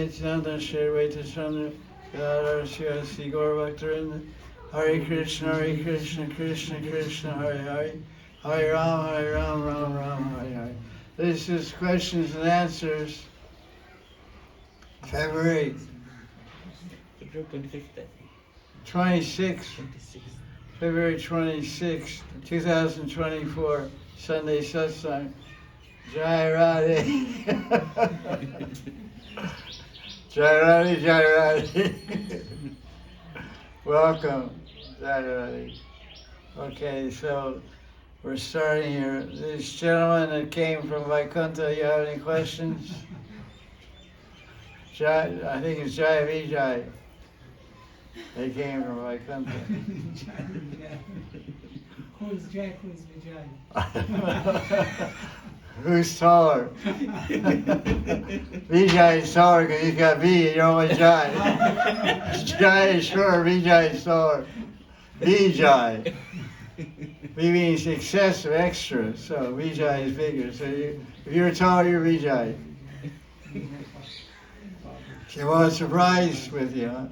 Nityananda Shri Advaita Chandra Gadadhar Sri Gaur Bhaktarinda Hare Krishna Krishna Krishna Hare Hare Hare Ram Ram Hare Hare. This is questions and answers, February 26th, February 26th, 2024, Sunday Satsang. Jaya Radhe. Jaya Radhe. Welcome, Jaya Radhe. Okay, so we're starting here. This gentleman that came from Vaikuntha, you have any questions? I think it's Jaya Vijay. They came from Vaikuntha. Who's Jack, who's Vijay? Who's taller? Vijay is taller because he's got V and you're only Jai. Jai is short, Vijay is taller. Vijay. V means excessive, extra, so Vijay is bigger. So if you're taller, you're Vijay. You want a surprise with you, huh?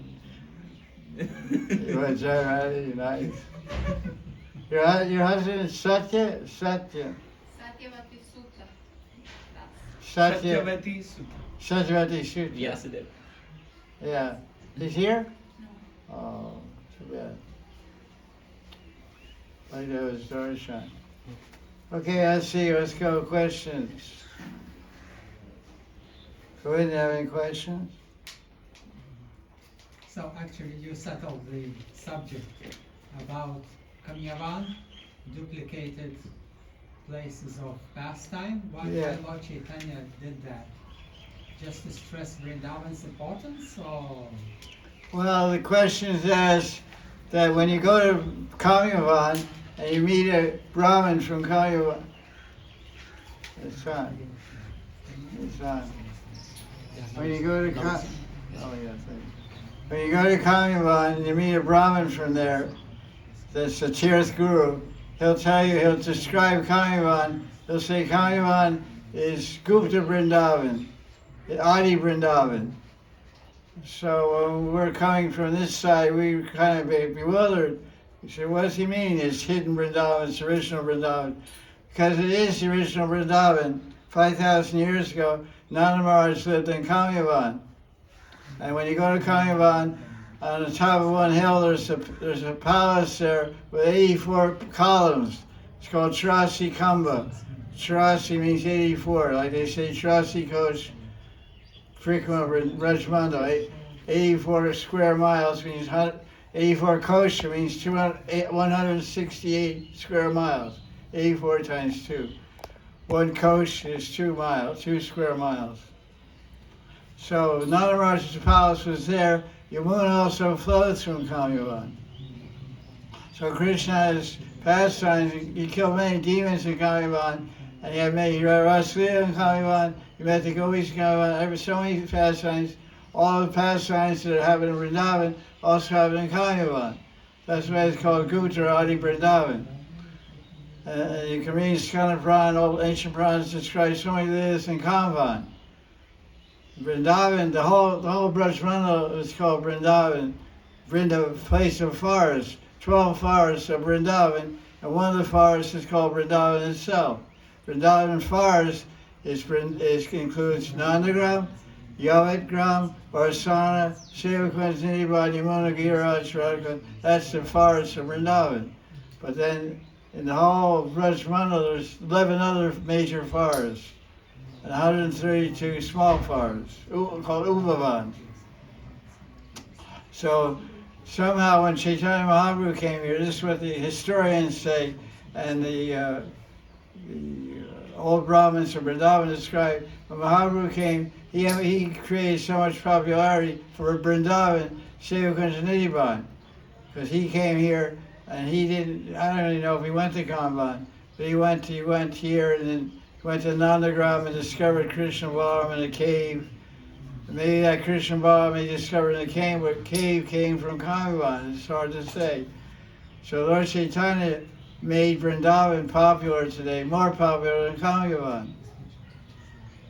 You want Jai Radhe? Nice. Your husband is Satya? Satya. Satyavati Sutta. Satyavati Sutta. Yes, it is. Yeah. He's here? No. Oh, too bad. Like that was darshan. Okay, let's see. Let's go. Questions. Go ahead and have any questions? So actually you settled the subject about Kamyavan, duplicated places of pastime. Why Lord Chaitanya did that? Just to stress Vrindavan's importance, or? Well, the question is that when you go to Kamyavan and you meet a Brahmin from Kamyavan, it's on. When you go to when you go to Kamyavan and you meet a Brahmin from there, that's the Tirth Guru, he'll describe Kamyavan. He'll say Kamyavan is Gupta Vrindavan, Adi Vrindavan. So when we're coming from this side, we kind of be bewildered. We say, what does he mean? It's hidden Vrindavan, it's original Vrindavan. Because it is the original Vrindavan. 5,000 years ago, Nanda Maharaj lived in Kamyavan. And when you go to Kamyavan, on the top of one hill, there's a palace there with 84 columns. It's called Chirasi Kamba. Chirasi means 84, like they say Chirasi Kosh frequent Rajmando. 84 square miles means 84 kosha means 168 square miles. 84 times 2. One kosh is 2 miles, 2 square miles. So Nanda Maharaj's palace was there. Yamuna also flows from Kamyavan. So Krishna has pastimes. He killed many demons in Kamyavan, and he had many Raslila in Kamyavan. He met the Gopis in Kamyavan. So many pastimes. All the pastimes that happen in Vrindavan also happen in Kamyavan. That's why it's called Gupta Adi Vrindavan. You can read Skanda Purana, old ancient Puranas describe so many lives in Kamyavan. Vrindavan, the whole Brajmandal is called Vrindavan. Place of forests, 12 forests of Vrindavan, and one of the forests is called Vrindavan itself. Vrindavan forest includes Nandagram, Yavatgram, Varsana, Sevakund, Nidibad, Yamuna, Giriraj, Radha Kunda. That's the forest of Vrindavan. But then in the whole Brajmandal, there's 11 other major forests and 132 small forests called Ubhavans. So somehow when Chaitanya Mahaprabhu came here, this is what the historians say, and the old Brahmins of Vrindavan describe, when Mahaprabhu came, he created so much popularity for Vrindavan, Sevakund and Nidibad, because he came here and he didn't, I don't even know if he went to Kamban, but he went here and then went to Nandagram and discovered Krishna Balaram in a cave. Maybe that Krishna Balaram he discovered in the cave came from Kamban. It's hard to say. So Lord Chaitanya made Vrindavan popular today, more popular than Kamban.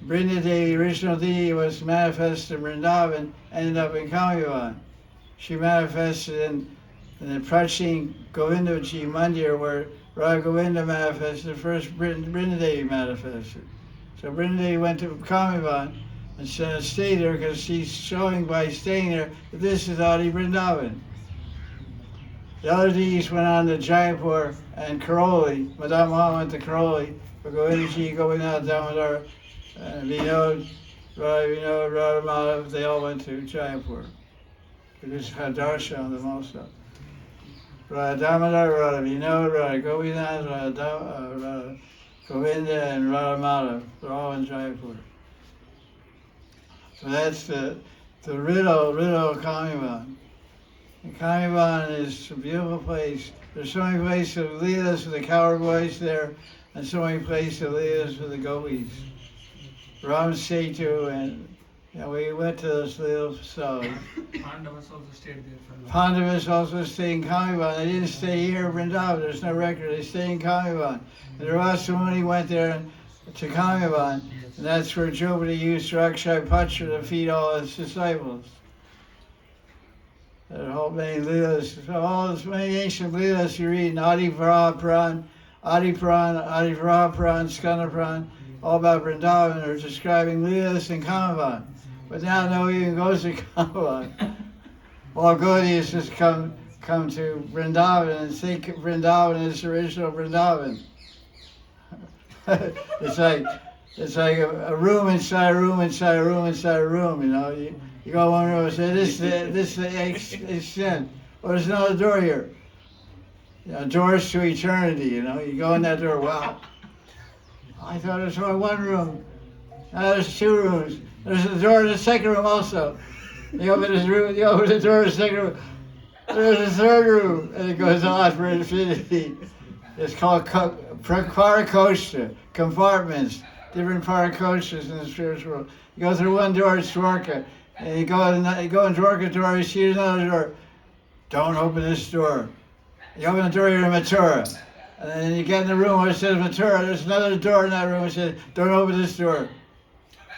Brinda Devi, original deity, was manifested in Vrindavan, ended up in Kamivan. She manifested in the Prachin Govindaji Mandir, where Radha Govinda manifested, first Brinda Devi manifested. So Brinda Devi went to Kamivan and stayed there because she's showing by staying there that this is Adi Vrindavan. The other deities went on to Jaipur and Karoli. Madan Mohan went to Karoli. Govindaji, Govinda, Damodar, Vinod, Radha Madhav, they all went to Jaipur. They just had darshan on them also. Radha Damodar, Radha Vinod, Radha Govinda, Radha Govinda, and Radha Madhav. They're all in Jaipur. So that's the riddle of Kamivan. And Kamivan is a beautiful place. There's so many places of leelas with the coward boys there, and so many places of leelas with the gopis. Ram Setu, and we went to those little facilities. Pandavas also stayed there for long. Pandavas also stayed in Kamivan. They didn't stay here in Vrindavan. There's no record. They stayed in Kamivan. And Rasa Muni went there to Kamivan, and that's where Draupadi used Rakshay Patra to feed all his disciples. There are many leelas, all as many ancient leelas you read in Adi Varaha Puran, Adi Varaha Puran, Skanda Puran, all about Vrindavan, are describing leelas in Kamivan. But now no one even goes to Kamivan. All Gaudiyas just come to Vrindavan and think Vrindavan is the original Vrindavan. It's like a room inside a room inside a room inside a room, you know. You go one room and say, this is the extent. Well, there's another door here. You know, doors to eternity, you know. You go in that door, wow. I thought there was only one room. Now there's two rooms. There's a door to the second room also. You open this room, you open the door to the second room. There's a third room, and it goes on for infinity. It's called parakosha, compartments, different parakoshas in the spiritual world. You go through one door, it's Dwarka, and you go in Dwarka door, you see another door. Don't open this door. You open the door, you're in Mathura. And then you get in the room where it says Mathura, there's another door in that room that says, don't open this door.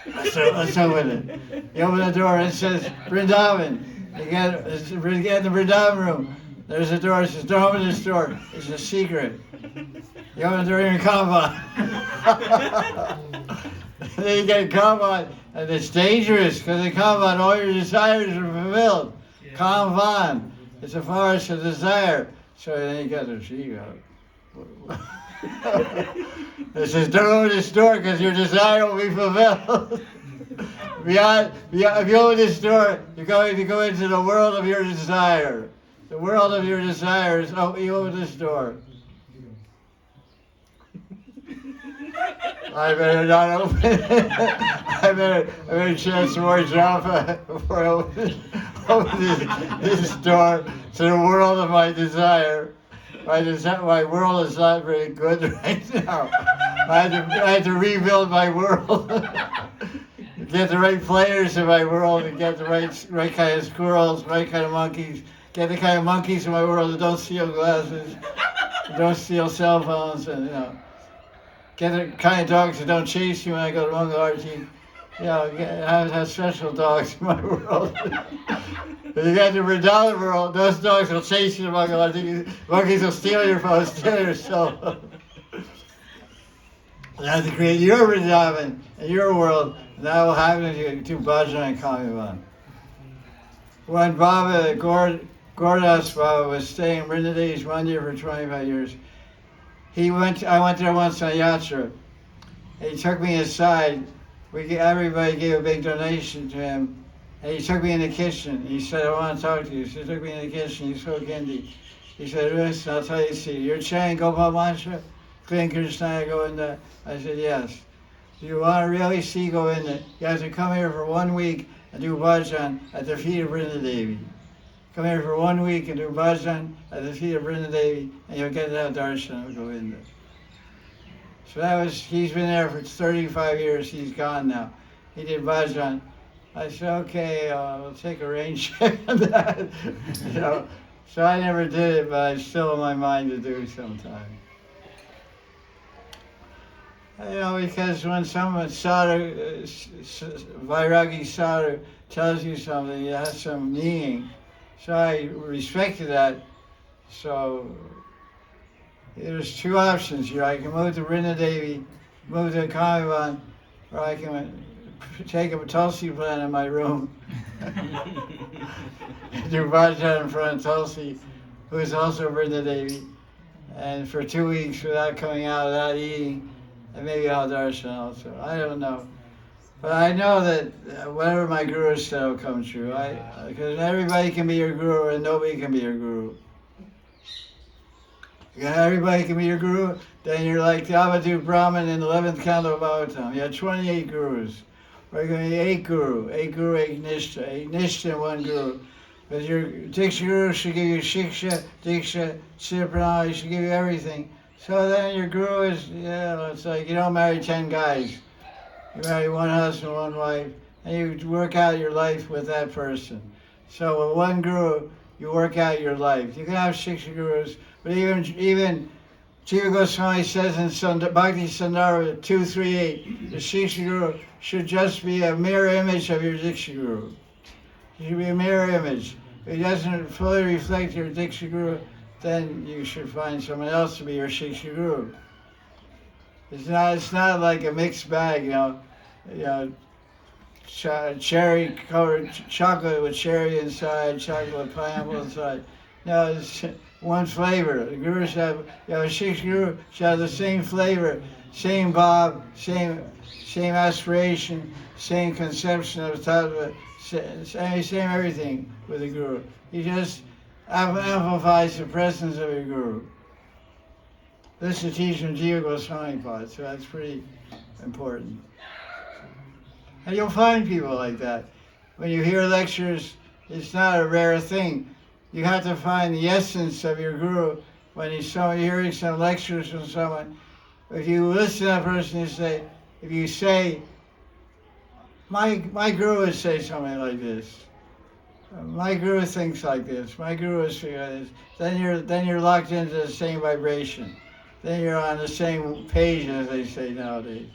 Let's open it. You open the door and it says Vrindavan. You get in the Vrindavan room. There's a door that says, don't open this door. It's a secret. You open the door, you're in Kamivan. Then you get in Kamivan, and it's dangerous because in Kamivan all your desires are fulfilled. Yeah. Kamivan, it's a forest of desire. So then you get the ego. It says, don't open this door because your desire will be fulfilled. If you open this door, you're going to go into the world of your desire. The world of your desires, you open this door. I better not open it. I better chant some more japa before I open this door to the world of my desire. My world is not very good right now. I had to rebuild my world. Get the right players in my world and get the right kind of squirrels, right kind of monkeys. Get the kind of monkeys in my world that don't steal glasses, don't steal cell phones, and get the kind of dogs that don't chase you when I go to Mangalarti. Have special dogs in my world. If you get the Vrindavan world, those dogs will chase you to Mangalarti. Monkeys will steal your phone, steal your cell phone. You have to create your Vrindavan and your world, and that will happen if you do bhajan and Kamivan. When Baba, Gordas Baba, was staying in Vrindadevi's Mandir for 25 years, I went there once on a yatra. He took me aside. Everybody gave a big donation to him. And he took me in the kitchen. He said, I want to talk to you. So he took me in the kitchen. He spoke Hindi. He said, listen, I'll tell you, see, you're chanting Gopal mantra? Clean Krishna Govinda? I said, yes. Do you want to really see Govinda? You have to come here for 1 week and do bhajan at the feet of Vrindadevi. Come here for 1 week and do bhajan at the feet of Vrindadevi, and you'll get that darshan of Govinda. So he's been there for 35 years, he's gone now. He did bhajan. I said, okay, we'll take a rain check on that. So I never did it, but it's still in my mind to do sometime. You know, because when someone Vairagi sadhu tells you something, it has some meaning. So I respected that. So there's two options here. I can move to Vrinda Devi, move to Kamivan, or I can take a Tulsi plant in my room. Do bhajan in front of Tulsi, who is also Vrinda Devi. And for 2 weeks without coming out, without eating, and maybe I'll darshan also. I don't know. But I know that whatever my guru said will come true. Because everybody can be your guru and nobody can be your guru. Everybody can be your guru, then you're like the Avadhu Brahmin in the 11th canto of Bhagavatam. You have 28 gurus. Or you're going to be 8 guru, 8 nishtha, 8 nishtha and 1 guru. Because your Diksha Guru should give you Shiksha, Diksha, Siddha Pranaya, he should give you everything. So then your guru is, it's like you don't marry 10 guys. You marry one husband, one wife, and you work out your life with that person. So with one guru, you work out your life. You can have 6 gurus, but even Jiva Goswami says in Bhakti Sandara 238, the Shiksha Guru should just be a mirror image of your Diksha Guru. It should be a mirror image. If it doesn't fully reflect your Diksha Guru, then you should find someone else to be your Shiksha Guru. It's not like a mixed bag, cherry covered chocolate with cherry inside, chocolate with pineapple inside. No, it's one flavor. The Guru should have, a Shiksha Guru should have the same flavor, same bhav, same aspiration, same conception of tattva, same everything with the Guru. He just amplifies the presence of your Guru. This is teaching Jiva Goswami part, so that's pretty important. And you'll find people like that. When you hear lectures, it's not a rare thing. You have to find the essence of your Guru when you're hearing some lectures from someone. If you listen to that person, if you say, my Guru would say something like this. My Guru thinks like this. My Guru is like this. Then you're locked into the same vibration. Then you're on the same page, as they say nowadays.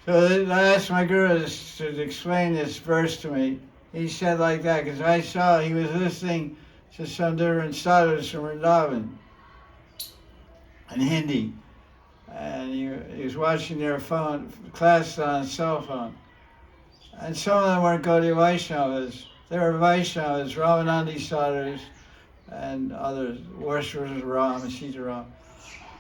So I asked my Guru to explain this verse to me. He said like that, because I saw he was listening to some different sadhus from Vrindavan in Hindi. And he was watching their class on a cell phone. And some of them weren't Gaudiya Vaisnavas. They were Vaisnavas, Ramanandi sadhus, and others, worshippers of Ram and Sita Ram.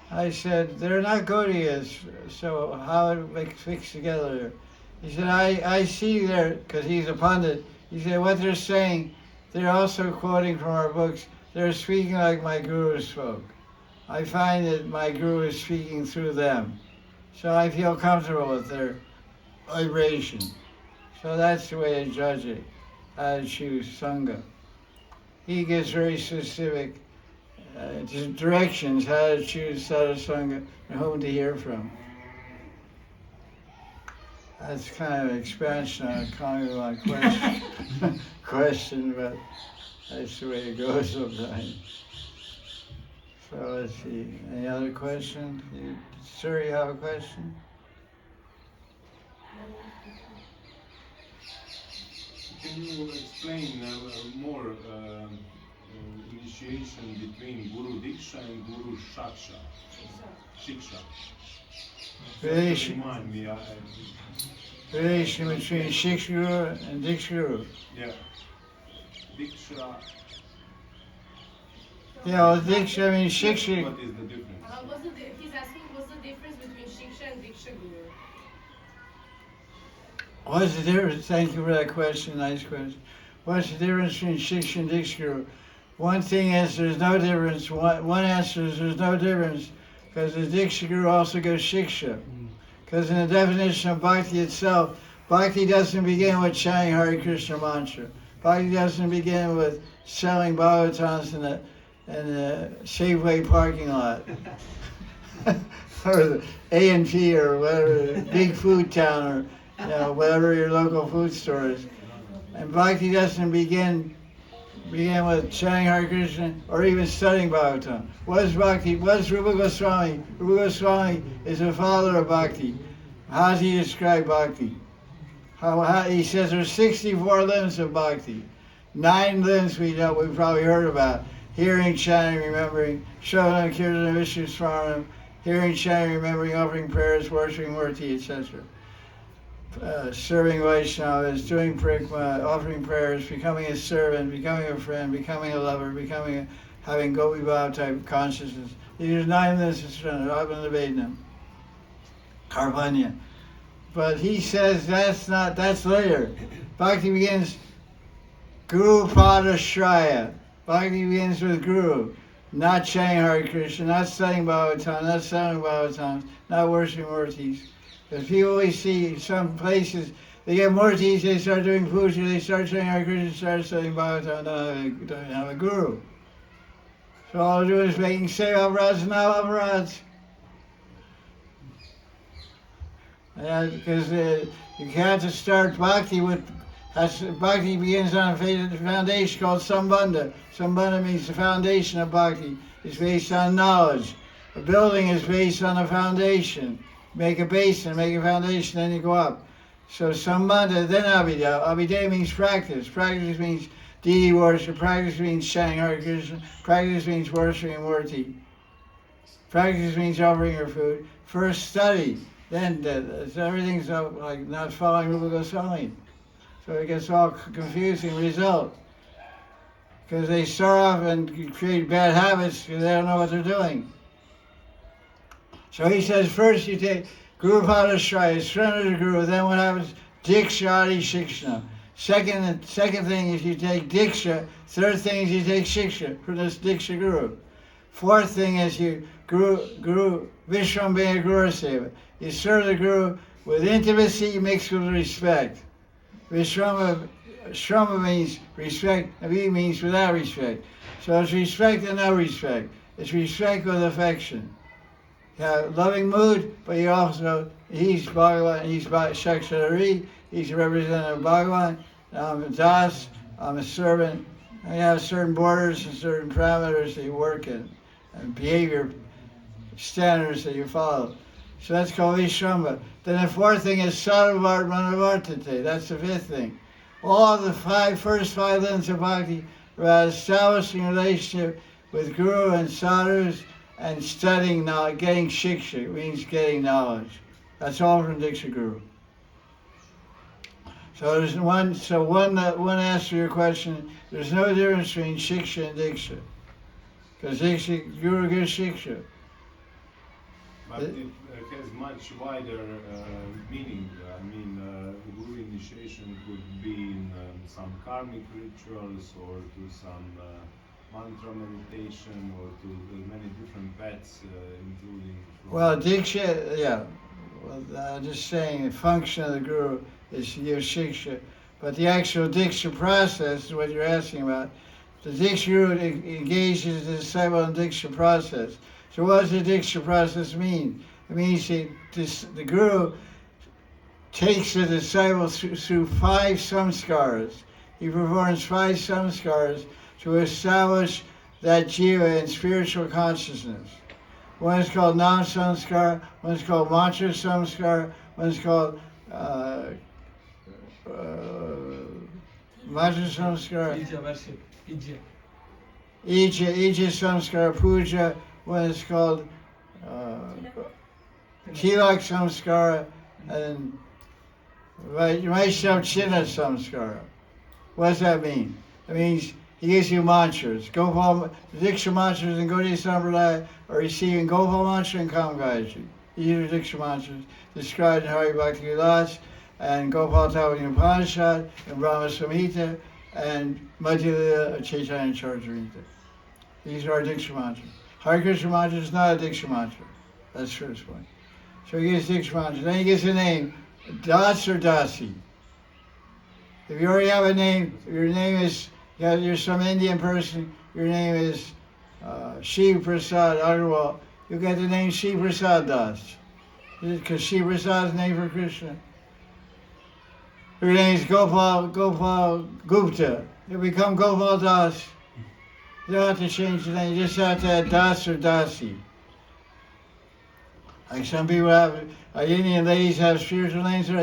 I said, they're not Gaudiyas, so how it fix together? He said, I see there, because he's a pundit, he said, what they're saying, they're also quoting from our books, they're speaking like my Guru spoke. I find that my Guru is speaking through them. So I feel comfortable with their vibration. So that's the way to judge it, how to choose Sangha. He gives very specific directions how to choose sadhusanga and whom to hear from. That's kind of an expansion on a Kamivan question, but that's the way it goes sometimes. So let's see. Any other question? Sir, you have a question? Can you explain more initiation between Guru Diksha and Guru Shaksha? Shiksha. Relation between Shiksha Guru and Diksha Guru. Yeah. Diksha. Yeah, Diksha, I mean Shiksha. What is the difference? He's asking what's the difference between Shiksha and Diksha Guru? What's the difference? Thank you for that question, nice question. What's the difference between Shiksha and Diksha Guru? One thing is there's no difference. One answer is there's no difference because the Diksha Guru also gives Shiksha. Because in the definition of Bhakti itself, Bhakti doesn't begin with chanting Hari Krishna mantra. Bhakti doesn't begin with selling Bhagavatams in the Safeway parking lot. Or the A&P or whatever, big food town or whatever your local food store is. And Bhakti doesn't begin begin with chanting Hare Krishna or even studying Bhagavatam. What is Bhakti? What is Rupa Goswami? Rupa Goswami is the father of Bhakti. How does he describe Bhakti? He says there's 64 limbs of Bhakti. 9 limbs we've probably heard about. Hearing, chanting, remembering, Shravana, Kirtana, Vishnu Smaranam, hearing, chanting, remembering, offering prayers, worshiping Murti, etc. Serving Vaishnavas, doing prikma, offering prayers, becoming a servant, becoming a friend, becoming a lover, having Gopi Bhav type consciousness. These are 9 limbs of Sadhana, Abhinavedana, Karpanya. But he says that's later. Bhakti begins Guru Pada Shraya. Bhakti begins with Guru, not chanting Hare Krishna, not studying Bhagavatam, not studying Bhagavatam, not worshiping Murtis. Because people always see some places, they get Murtis, they start doing puja, they start chanting Hare Krishna, start studying Bhagavatam, don't have a Guru. So all they're doing is making seva aparats and nav aparats. Because you have to start Bhakti with, Bhakti begins on a foundation called Sambandha. Sambandha means the foundation of Bhakti. It's based on knowledge. A building is based on a foundation. Make a basin, make a foundation, then you go up. So Sambandha, then Abhidya. Abhidya means practice. Practice means deity worship. Practice means chanting Hare Krishna. Practice means worshiping Murti. Practice means offering your food. First study. Then everything's like not following Rupa Goswami. So it gets all confusing result. Because they start off and create bad habits because they don't know what they're doing. So he says first you take Guru Pada Shraya, surrender to Guru, then what happens? Diksha Adi Shikshana. Second thing is you take Diksha, third thing is you take Shiksha from this Diksha Guru. Fourth thing is you Guru Vishwambhaya Guru Seva. You serve the Guru with intimacy mixed with respect. Vishrama means respect, Avi means without respect. So it's respect and no respect. It's respect with affection. You have loving mood, but you also, he's Bhagavan, he's Shakshadari, he's a representative of Bhagavan, I'm a Das, I'm a servant. And you have certain borders and certain parameters that you work in, and behavior standards that you follow. So that's called Vishramba. Then the fourth thing is Sadhavart Manavartate. That's the fifth thing. All of the first five limbs of Bhakti are about establishing a relationship with Guru and Sadhus and studying knowledge, getting Shiksha. It means getting knowledge. That's all from Diksha Guru. So there's one answer to your question, there's no difference between Shiksha and Diksha. Because Guru gives Shiksha. But it has much wider meaning. I mean, Guru initiation could be in some karmic rituals or to some mantra meditation or to many different paths, including... Well, Diksha, yeah. Well, I'm just saying the function of the Guru is to give Shiksha. But the actual Diksha process is what you're asking about. The Diksha Guru engages the disciple in Diksha process. So what does the Diksha process mean? It means the Guru takes the disciple through 5 samskaras. He performs 5 samskaras to establish that jiva in spiritual consciousness. One is called Nam Samskara, one is called Mantra Samskara, one is called Mantra Samskara. Ija worship. Ija. Ija Samskara Puja, one is called Tilak Samskara, and Vaishnav Chinna Samskara. What does that mean? It means he gives you mantras. Gopal, the Diksha mantras in Gaudiya Sampradaya are receiving Gopal mantra and Kamgayatri. These are Diksha mantras described in Hari Bhakti Vilas and Gopal Tavani Upanishad and Brahma Samhita and Madhya Chaitanya Charitamrita. These are our Diksha mantras. Hari Krishna mantra is not a Diksha mantra. That's the first point. So he gives Diksha mantra. Then he gives a name, Das or Dasi. If you already have a name, if your name is, you're some Indian person, your name is Shiv Prasad Agarwal, you get the name Shiv Prasad Das. Because Shiv Prasad is the name for Krishna. Her name is Gopal Gupta. You become Gopal Das. You don't have to change the name. You just have to add Das or Dasi. Like some people have, Indian ladies have spiritual names. Or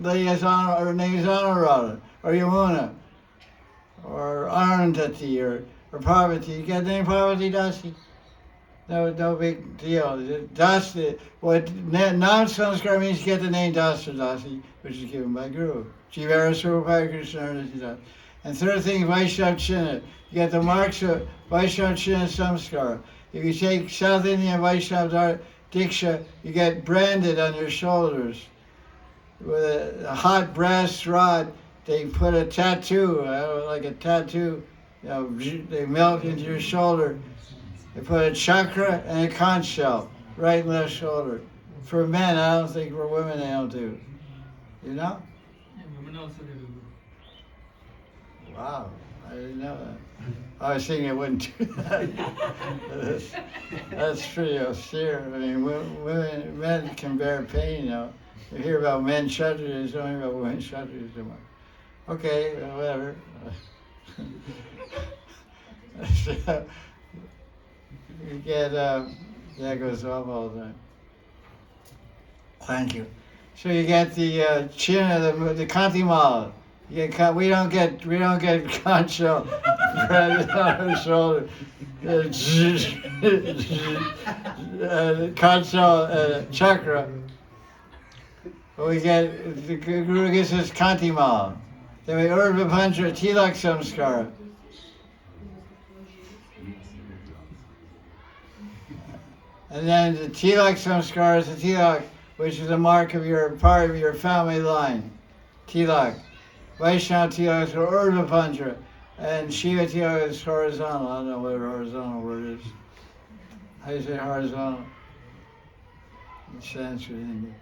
lady has honor, her name is Anuradha or Yamuna or Arundhati or Parvati. You get the name Parvati Dasi? No big deal. Dasi, what non-sanskar means, you get the name Das or Dasi, which is given by Guru. Jivara Surupaya Krishna Arundhati Das. And third thing, Vaishnav China. You get the marks of Vaishnav China Samskar. If you take South Indian Vaishnav Diksha, you get branded on your shoulders with a hot brass rod. They put a tattoo, like a tattoo, they melt into your shoulder. They put a chakra and a conch shell, right and left shoulder. For men, I don't think. For women, they don't do. You know? Yeah, women also they do. Wow, I didn't know that. I was thinking it wouldn't do that. That's pretty austere. I mean, women, men can bear pain, You hear about men kshatriyas, don't hear about women kshatriyas too much. Okay, whatever. So, you get, that goes off all the time. Thank you. So you get the chin, the kantimala. We don't get concho branded on our shoulder. Concho chakra. But we get the Guru gives us kantimala. Then we urva pancha tilak samskara. And then the tilak samskara is the tilak, which is a mark of your part of your family line. Tilak. Vaishnava tilak is Urdhva Pancha, and Shiva tilak is horizontal. I don't know what a horizontal word is. How do you say horizontal? In Sanskrit, Hindi.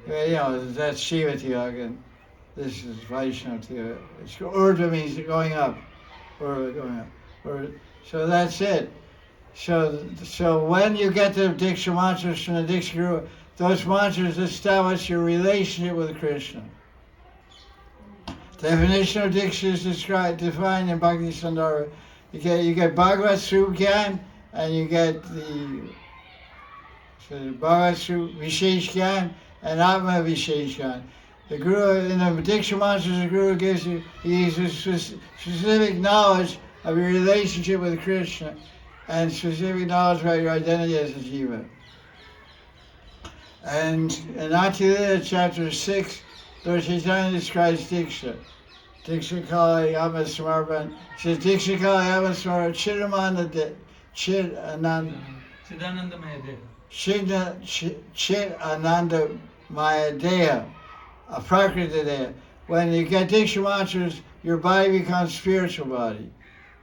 That's Shiva tilak, and this is Vaishnava tilak. Urdhva means going up. Urdhva going up. So that's it. So when you get the Diksha mantras from the Diksha Guru, those mantras establish your relationship with Krishna. Definition of Diksha is defined in Bhakti Sandara. You get Bhagavad Srup Gyan, and you get the Bhagavad Srup Vishesh Gyan and Atma Vishesh Gyan. The Guru, in the Diksha mantras, the Guru gives you specific knowledge of your relationship with Krishna and specific knowledge about your identity as a jiva. And in Atilita chapter 6, Lord Chaitanya describes Diksha. Diksha Kali Atma Samarpan. He says, Diksha Kali Atma Samarpan Siddhananda Mahadev. Chit Ananda Mayadeha, a Prakriti Deha. When you get Diksha mantras, your body becomes spiritual body.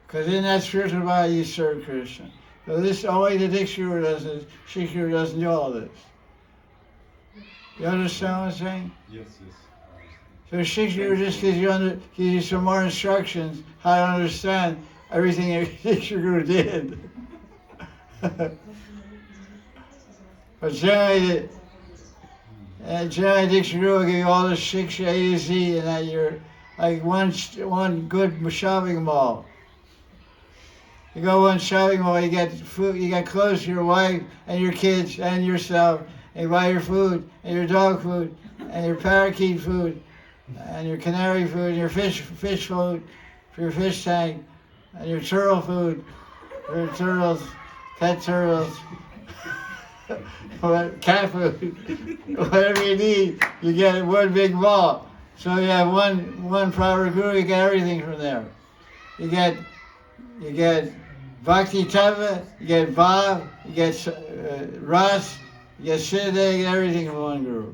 Because in that spiritual body you serve Krishna. So this only the Diksha Guru does this. Shri Guru doesn't do all this. You understand what I'm saying? Yes. So Shri Guru just gives you some more instructions how to understand everything that Shri Guru did. But generally Diksha Guru will give you all the shiksha A to Z, and that you're like one good shopping mall. You go one shopping mall, you get food, you get clothes for your wife and your kids and yourself, and you buy your food and your dog food and your parakeet food and your canary food and your fish food for your fish tank and your turtle food for your turtles, pet turtles, cat food, whatever you need, you get in one big mall. So you have one proper guru, you get everything from there. You get Bhakti Tava, you get Bhav, you get Ras, you get Siddha, you get everything from one guru.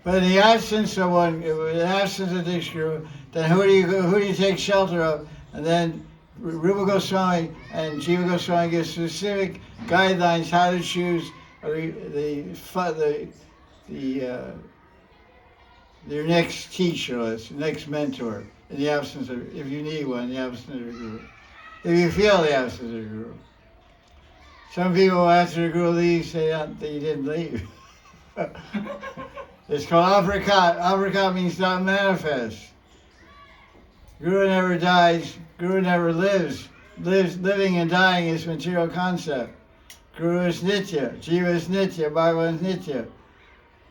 But in the absence of Diksha Guru, then who do you take shelter of? And then Rupa Goswami and Jiva Goswami give specific guidelines how to choose your next teacher, next mentor. In the absence of, if you need one, in the absence of a guru. If you feel the absence of a guru. Some people, after the guru leaves, say that he didn't leave. It's called aprakat. Aprakat means not manifest. Guru never dies. Guru never lives. Living and dying is material concept. Guru is nitya. Jiva is nitya. Bhava is nitya.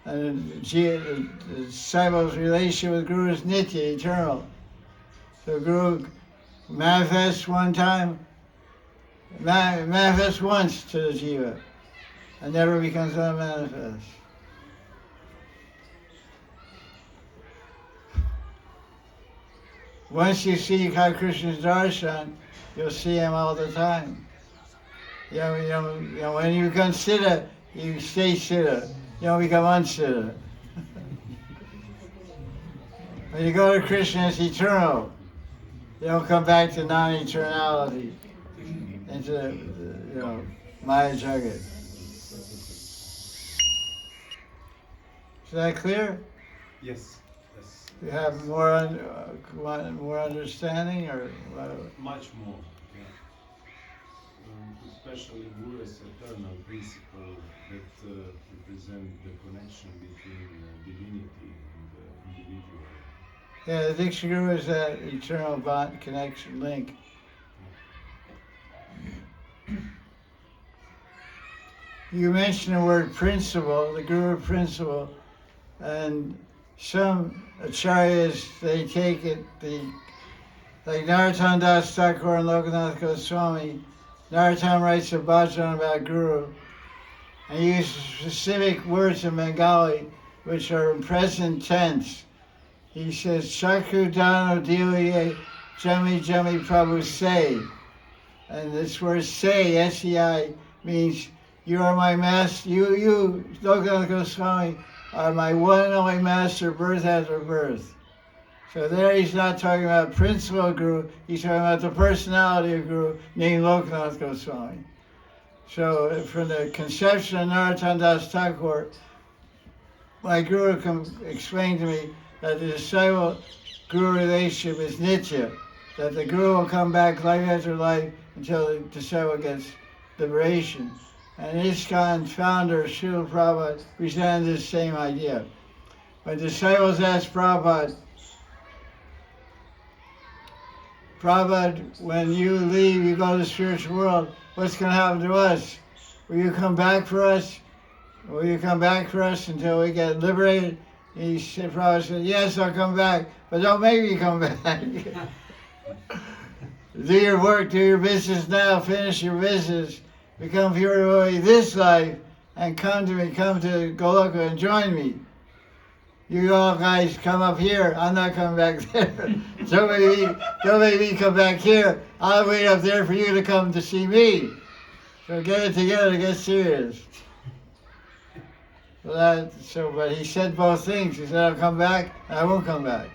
And the disciple's relationship with Guru is nitya, eternal. So Guru manifests one time, manifests once to the jiva, and never becomes unmanifest. Once you see Hare Krishna's darshan, you'll see him all the time. When you become siddha, you stay siddha. You don't become unsiddha. When you go to Krishna, it's eternal. You don't come back to non-eternality, into Maya Jagat. Is that clear? Yes. Yes. You have more understanding, or Much more. Yeah. Especially Guru as eternal principle that represent the connection between divinity and the individual. yeah, the Diksha Guru is that eternal bond, connection, link. You mentioned the word principle, the Guru principle, and some acharyas, they take it, like Narottam Das Thakur and Lokanath Goswami. Narottam writes a bhajan about Guru, and he uses specific words in Bengali which are in present tense. He says, Chaku Dano Diliye Jami Jami Prabhu Say. And this word say, S-E-I, means you are my master, you, Lokanath Goswami, are my one and only master, birth after birth. So there he's not talking about principle of Guru, he's talking about the personality of Guru named Lokanath Goswami. So from the conception of Narottam Das Thakur, my Guru explained to me that the disciple-Guru relationship is nitya, that the Guru will come back life after life until the disciple gets liberation. And ISKCON founder, Srila Prabhupada, presented this same idea. When disciples asked Prabhupada, when you leave, you go to the spiritual world, what's going to happen to us? Will you come back for us? Will you come back for us until we get liberated? And Prabhupada said, yes, I'll come back, but don't make me come back. Do your work, do your business now, finish your business, become pure devotee this life, and come to me, come to Goloka and join me. You all guys come up here, I'm not coming back there. Don't make me come back here. I'll wait up there for you to come to see me. So get it together, get serious. But he said both things. He said, I'll come back, and I won't come back.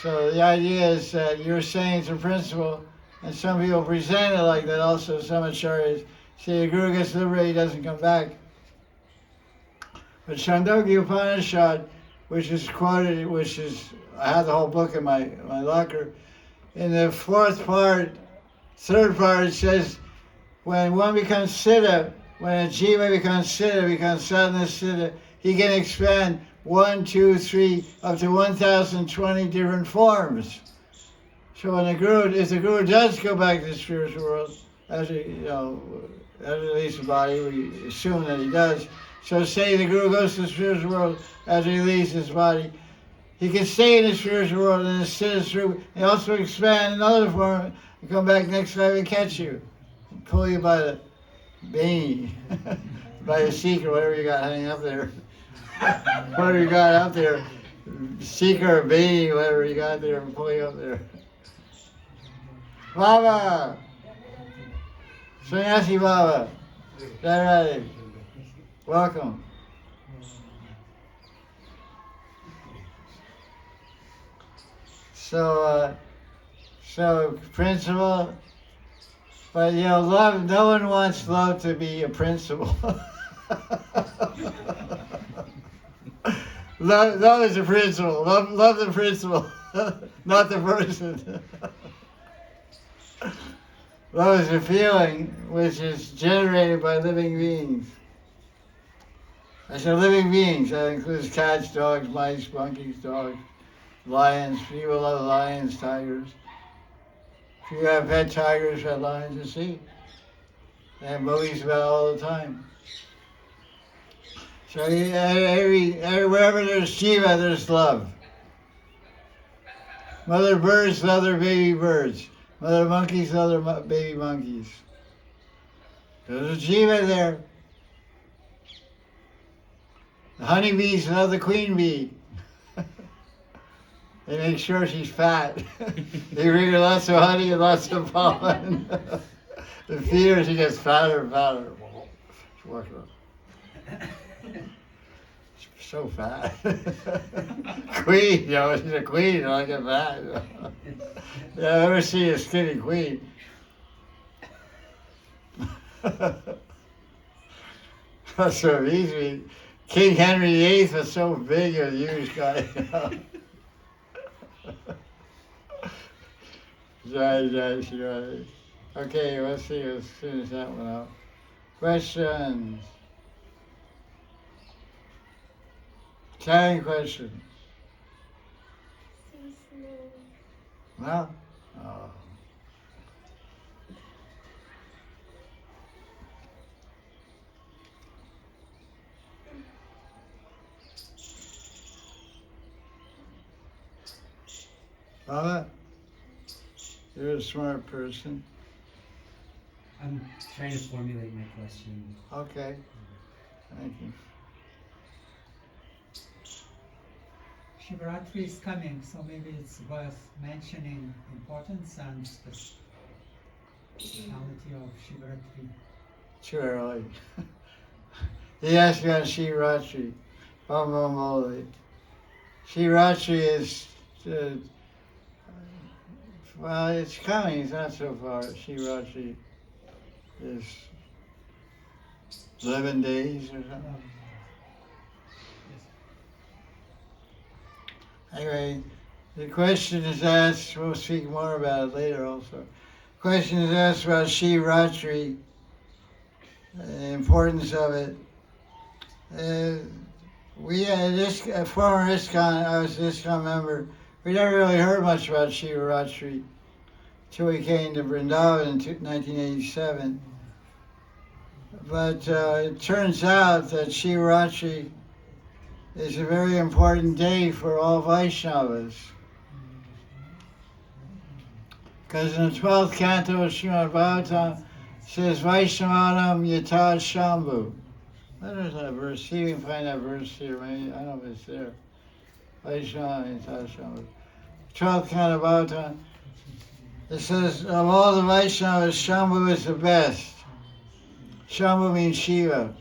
So the idea is that you're saying it's a principle, and some people present it like that also. Some acharyas say the Guru gets liberated, he doesn't come back. But Chandogya Upanishad, which is quoted, I have the whole book in my locker, in the third part, it says, when one becomes siddha, when a jiva becomes siddha, becomes sadhana siddha, he can expand 1, 2, 3, up to 1,020 different forms. So when if the Guru does go back to the spiritual world, as he leaves the body, we assume that he does. So say the Guru goes to the spiritual world as he leaves his body, he can stay in the spiritual world and siddha through, and also expand in another form and come back next life and catch you, and pull you by the beanie, by the seeker, whatever you got hanging up there. Whatever you got up there, seeker or beanie, whatever you got there, and pull you up there. Baba! Sannyasi Baba! Jaya Radhe. Welcome. So principle, but love, no one wants love to be a principle. Love is a principle. Love the principle, not the person. Love is a feeling which is generated by living beings. I said living beings. That includes cats, dogs, mice, monkeys, dogs, lions. People love lions, tigers. If you have pet tigers, pet lions, you see. They have movies about it all the time. So wherever there's Jiva, there's love. Mother birds love their baby birds. Mother monkeys love their baby monkeys. There's a Jiva there. The honeybees love the queen bee. They make sure she's fat. They bring her lots of honey and lots of pollen. The feed her, she gets fatter and fatter. She walks around. She's so fat. Queen, you know, she's a queen, you don't get fat. Yeah, I've never seen a skinny queen. That's so easy. King Henry VIII was so big, he was a huge guy. Jaya Jaya Sri Radhe. Okay, let's see, let's finish that one out. Questions? Chatting questions? No? Oh. Radha, you're a smart person. I'm trying to formulate my question. Okay, thank you. Shivaratri is coming, so maybe it's worth mentioning importance and speciality of Shivaratri. Too early. He asked me on Shivaratri. Bam. Shivaratri is, well, it's coming, it's not so far. Shivaratri is 11 days or something. Anyway, the question is asked, we'll speak more about it later also. Question is asked about Shivaratri, the importance of it. We had this former ISKCON, I was an ISKCON member, we never really heard much about Shivaratri until we came to Vrindavan in 1987. But it turns out that Shivaratri is a very important day for all Vaishnavas. Because in the 12th canto of Srimad Bhagavatam, it says, Vaishnavanam yata shambhu. There's that verse. See if you can find that verse here. Maybe, I don't know if it's there. Vaishnavanam yata shambhu. 12th canto of Bhagavatam. It says, of all the Vaishnavas, Shambhu is the best. Shambhu means Shiva.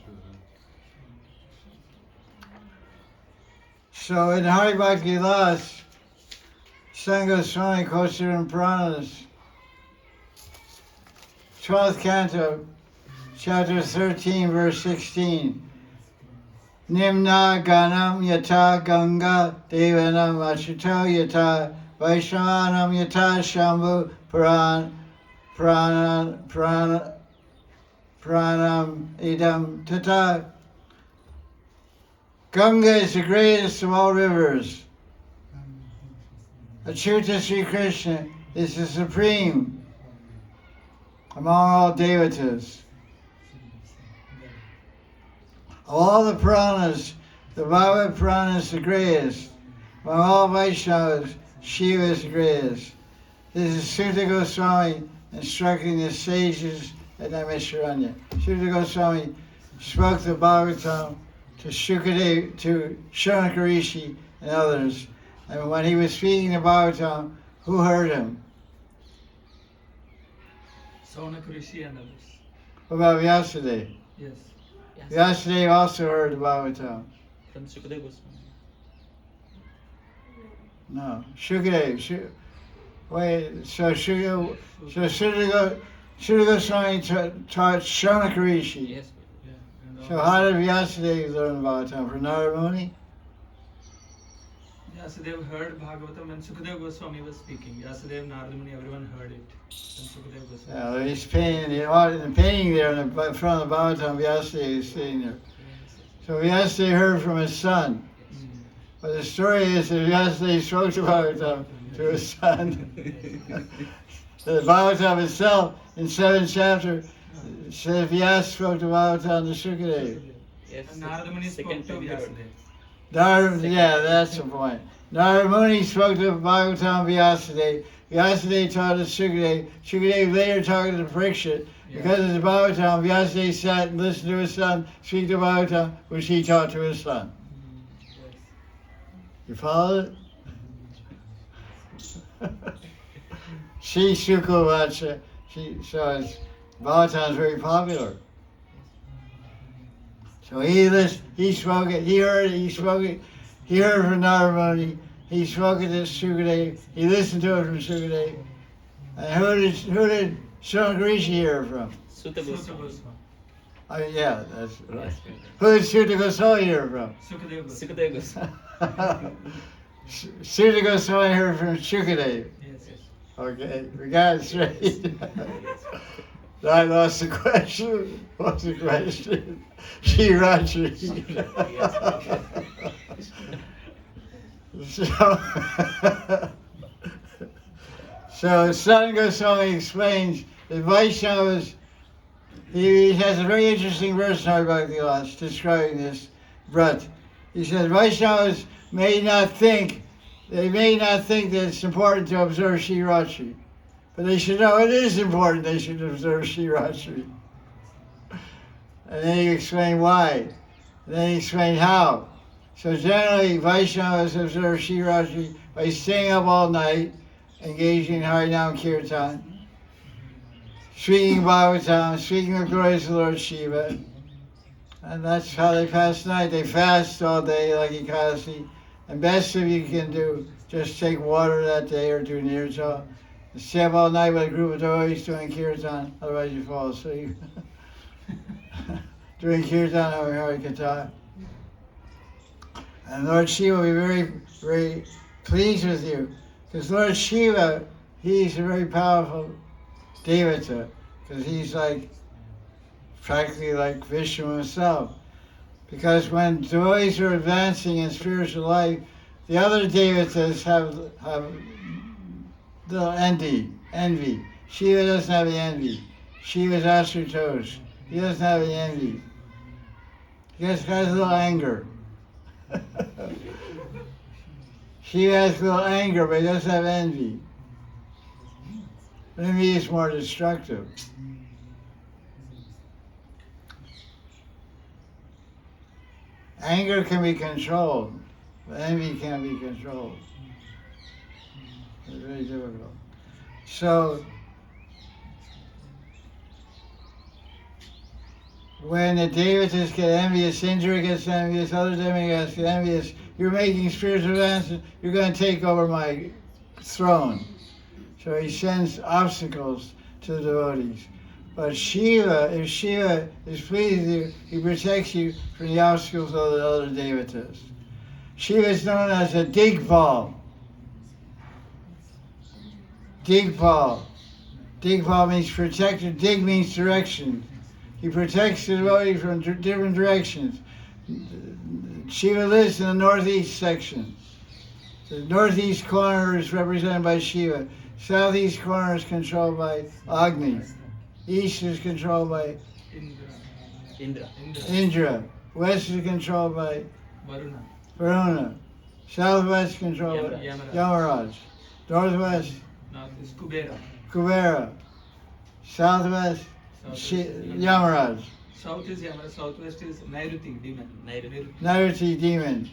So in Hari Bhakti Vilas, Sangha Swami quotes it in Puranas. 12th canto, chapter 13, verse 16. Nimna ganam yata ganga devanam achuto yata vaishnavanam yata shambhu pranam idam tata. Ganga is the greatest of all rivers. Achyuta Sri Krishna is the supreme among all devatas. Of all the Puranas, the Bhagavad Purana is the greatest. Among all Vaishnavas, Shiva is the greatest. This is Sutta Goswami instructing the sages at Naimisharanya. Sutta Goswami spoke the Bhagavatam to Shukadev, to Shonaka Rishi and others. And when he was speaking the Bhagavatam, who heard him? Sonaka Rishi and others. What about Vyasadeva? Yes. Vyasadeva also heard the Bhagavatam. From Sukadeva Goswami. No, Shukadev. Sutta Goswami taught Shonaka Rishi. Yes. Yeah. And So how did Vyasadeva learn Bhagavatam? From Narada Muni? Vyasadeva heard Bhagavatam when Sukadeva Goswami was speaking. Vyasadeva, Narada Muni, everyone heard it. And Sukadeva Goswami. Yeah, he's painting the painting there in the front of the Bhagavatam. Vyasadeva is sitting there. Yes. So Vyasa heard from his son. But the story is that Vyasa spoke to Bhagavatam to his son. The Bhagavatam itself, in 7th chapter, says Vyasa spoke to Bhagavatam to Sukadeva. Yes. And Narada Muni spoke Second to time he wrote. Vyasadeva. Yeah, that's the point. Narada Muni spoke to Bhagavatam Vyasadeva. Vyasadeva taught to Sukadeva. Sukadeva later taught to Parikshit. Because of the Bhagavatam, Vyasadeva sat and listened to his son speak to Bhagavatam, which he taught to his son. You follow it? She Sukavacha. So it's Bhagavatam is very popular. So he spoke it, he heard it, he spoke it, he heard from Narada Muni, he spoke it to Sukadeva, he listened to it from Sukadeva. And who did Sonagrishi hear from? Sutta Sutta Goswami. Goswami. Oh yeah, that's right. Yes. Who did Sutta Goswami hear from? Sukadeva Goswami. Sukadeva Goswami. Sutta Goswami heard from Sukadeva. Yes, yes. Okay, we got it straight. I lost the question. What's the question? Shirachi. So Son Goswami explains that Vaishnavas, he has a very interesting verse in our Bhakti Vilas describing this Vrat. He says Vaishnavas may not think that it's important to observe Shirachi, but they should know it is important they should observe Shirachi. And then he explained why. And then he explained how. So generally, Vaishnavas observe Shirachi by staying up all night, engaging in Harinam Kirtan, speaking Bhagavatam, speaking of glories of Lord Shiva. And that's how they pass the night. They fast all day like Ekadasi. And best if you can do, just take water that day or do nirjala. And stay up all night with a group of devotees doing kirtan, otherwise you fall asleep. Doing kirtan or Hari Katha. And Lord Shiva will be very, very pleased with you. Because Lord Shiva, he's a very powerful devata. Because he's like, practically like Vishnu himself. Because when devotees are advancing in spiritual life, the other devatas have little envy. Shiva doesn't have any envy. Shiva's Asutosh. He doesn't have any envy. He just has a little anger. Shiva has a little anger, but he doesn't have envy. Envy is more destructive. Anger can be controlled, but envy can't be controlled. It's very difficult. So, when the devatas get envious, Indra gets envious, other demigods get envious, you're making spiritual advances, you're going to take over my throne. So he sends obstacles to the devotees. But Shiva, if Shiva is pleased with you, he protects you from the obstacles of the other devatas. Shiva is known as a Digpal. Digpal. Digpal means protector. Dig means direction. He protects the devotee from different directions. Shiva lives in the northeast section. The northeast corner is represented by Shiva. Southeast corner is controlled by Agni. East is controlled by Indra. West is controlled by Varuna. Southwest is controlled by Yamaraj. Northwest, North is Kubera. Kubera. Southwest, Yamaraj. South is Yamara, southwest is Nairuti, demon. Nairuti, demon.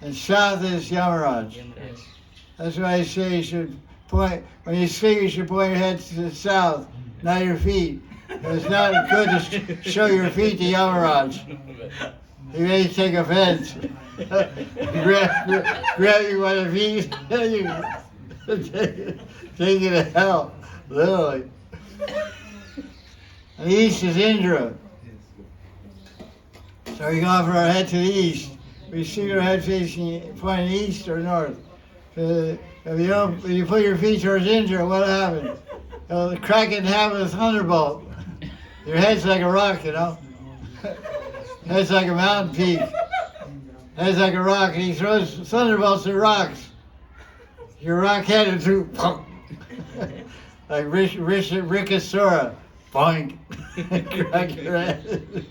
And south is Yamaraj. Yes. That's why I say you should point, when you sleep, you should point your head to the south, not your feet. It's not good to show your feet to Yamaraj. He may take offense. grab you by the feet, take you to hell, literally. And the east is Indra. So we go for our head to the east. We see our head facing, pointing east or north. If you put your feet towards Indra, what happens? It'll crack it in half with a thunderbolt. Your head's like a rock, you know. Head's like a mountain peak. Head's like a rock, and he throws thunderbolts at rocks. You're rock-headed through, like Rikasura, boink, crack your head.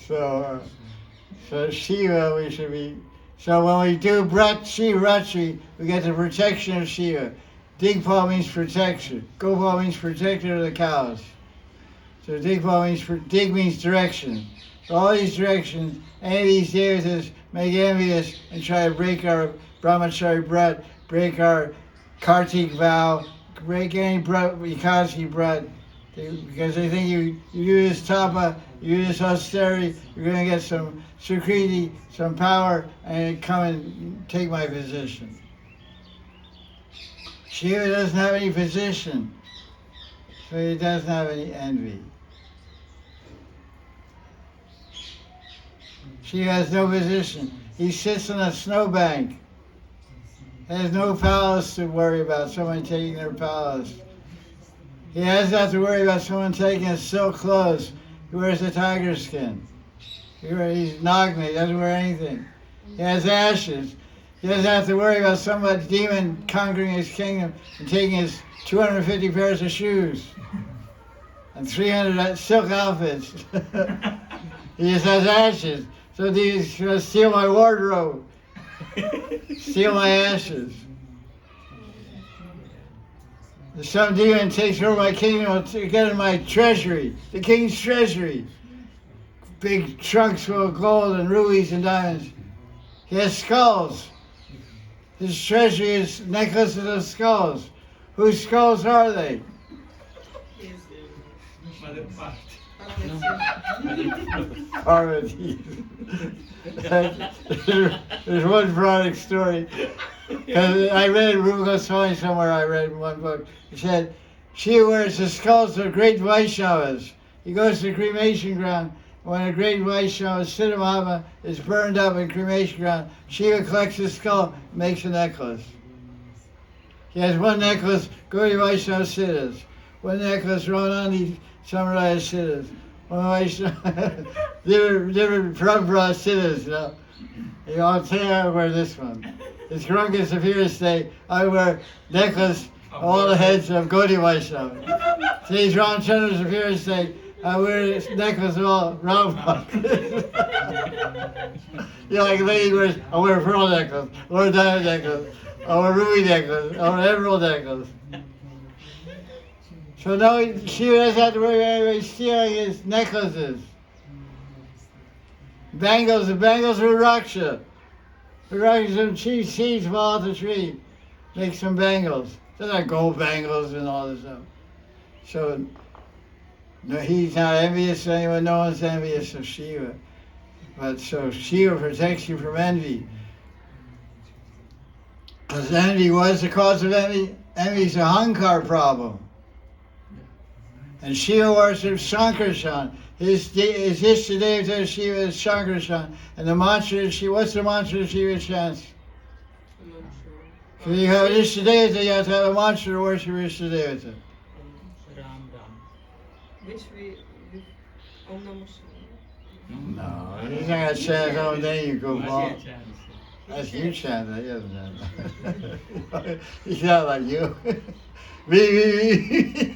So Shiva, we should be. So when we do Shivaratri, we get the protection of Shiva. Digpa means protection. Gopal means protector of the cows. So Digpa means dig means direction. So all these directions, any of these devatas make envious and try to break our brahmachari bread, break our Kartik vow, break any Ekadasi bread. Because they think you do this tapa, you do this austerity, you're going to get some sukriti, some power, and come and take my position. Shiva doesn't have any position, so he doesn't have any envy. Shiva has no position. He sits on a snowbank. Has no palace to worry about, someone taking their palace. He doesn't have to worry about someone taking his silk clothes. He wears a tiger skin. He's Nagna, he doesn't wear anything. He has ashes. He doesn't have to worry about some demon conquering his kingdom and taking his 250 pairs of shoes and 300 silk outfits. He just has ashes. So he's going to steal my wardrobe, steal my ashes. Some demon takes over my kingdom to get in my treasury, the king's treasury. Big trunks full of gold and rubies and diamonds. He has skulls. His treasury is necklaces of skulls. Whose skulls are they? Parvati. There's one product story. I read Rupa Goswami somewhere, I read in one book. He said, Shiva wears the skulls of great Vaishnavas. He goes to the cremation ground. When a great Vaishnava, Siddha Mahatma, is burned up in cremation ground, Shiva collects his skull and makes a necklace. He has one necklace, Gaudiya Vaisnava Siddhas. One necklace, Ramanandi Samaraya Siddhas. One Vaishnava, different Prabhupada Siddhas, you know. I'll tell you, I wear this one. His Grunga Saphira State, I wear necklace, all the heads of Gaudiya Vaisnava. Today's Ramchandra Saphira State, I wear this necklace of all Rama. You know, like a lady wears, I wear a pearl necklace, I wear a diamond necklace, I wear a ruby necklace, I wear an emerald necklace. So now Shiva doesn't have to worry about anybody stealing his necklaces. Bangles, the bangles are Raksha. The Raksha, some cheap seeds fall off the tree, make some bangles. They're not gold bangles and all this stuff. So no, he's not envious of anyone, no one's envious of Shiva. But so Shiva protects you from envy. Because envy, what is the cause of envy? Envy is a Hankar problem. And Shiva worships Shankarshan. His Ishtadevata Shiva is Shankarshan. And the mantra is Shiva. What's the mantra Shiva chants? If you have an Ishtadevata, you have to have a mantra to worship Ishtadevata. Which we Om Namo Shivaya. No, he's not going to chant his own name, you go wrong. That's you chant that, he doesn't chant that. He's not like you. Me.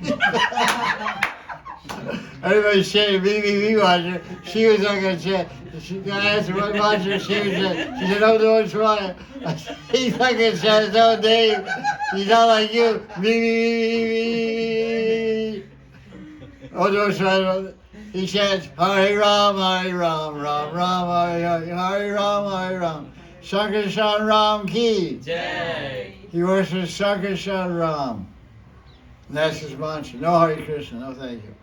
Everybody's chanting me, mantra. She was not going to chant. She got asked what mantra she was chanting. She said, oh, no, it's wrong. He's not going to chant his own name. He's not like you. Me. Oh, no, it's right. He chants, Hari Ram, Ram Ram, Hari Ram, Hari Ram. Shankarshan Ram ki. Jai. He worships Shankarshan Ram. And that's his mantra. No Hare Krishna, no thank you.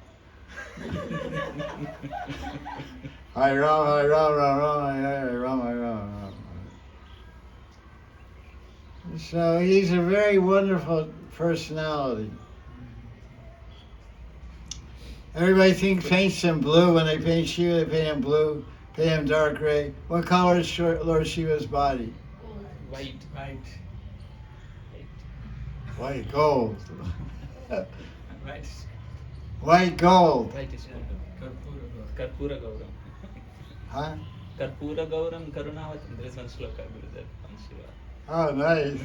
Hari Ram, Hari Ram, Ram Ram, Hari Ram, Hari Ram. So he's a very wonderful personality. Everybody paints him blue. When they paint Shiva, they paint him blue, paint him dark gray. What color is Lord Shiva's body? White. White, gold. Right. white gold. White is gold. Karpura Gauram. Karpura Gauram. Huh? Karpura Gauram Karunavatam. There is one sloka Gurudev on Shiva. Oh, nice.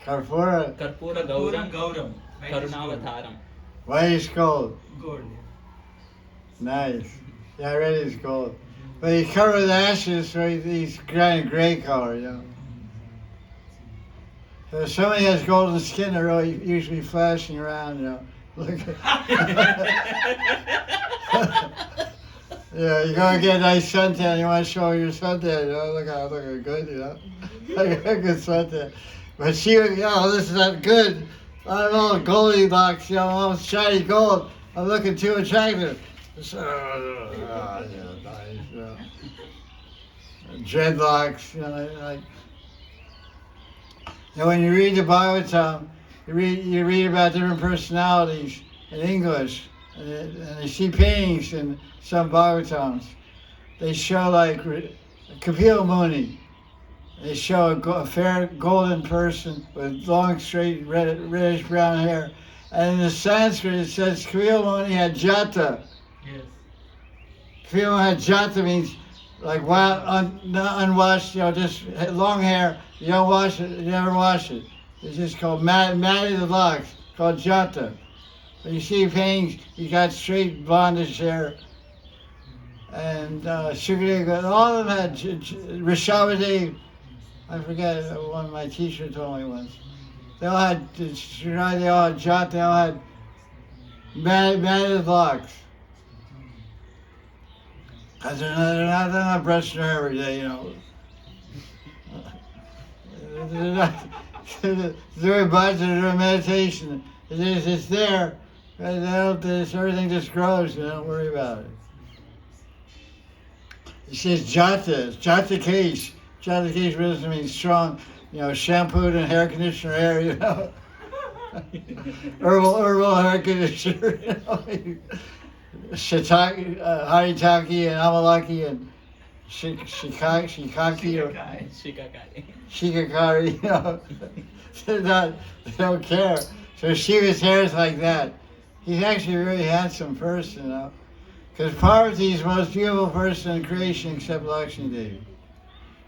Karpura, Karpura Gauram Gauram. Karunavataram. white gold. Gold. Nice. Yeah, I read his gold. But he's covered with ashes, so he's kind of gray color, you know. So if somebody has golden skin, they're really usually flashing around, you know. Look yeah, you go and get a nice suntan, you want to show your suntan, you know, look good, you know. Look at good suntan. But she was, oh, this is not good. I'm all Goldilocks, you know, all shiny gold. I'm looking too attractive. So, nice, you know. Dreadlocks, you know, like. And when you read the Bhagavatam, you read about different personalities in English, and you see paintings in some Bhagavatams. They show like Kapil Muni. They show a fair golden person with long, straight, reddish brown hair. And in the Sanskrit it says Kapil Muni had jata. Yes. Kapil Muni had jata means like unwashed, you know, just long hair. You don't wash it, you never wash it. It's just called matted locks, called jata. When you see paintings, you got straight blondish hair. And Sukadeva, all of them had Rishabhadev. I forget, one of my teachers told me once. They all had they all had jata, they all had matted locks. Because they're not brushing their hair every day, you know. They're not doing bhajan, they're doing meditation. It's there. Everything just grows, you don't worry about it. It says jata, jata kesh. Jata kesh really means strong, you know, shampooed and hair conditioner hair, you know. herbal hair conditioner, you know. Shiitake, haritaki and amalaki and shikaki or shikakari, you know. They don't care. So Shiva's hair is like that. He's actually a really handsome person, you know. Because Parvati is the most beautiful person in creation except Lakshmi Devi.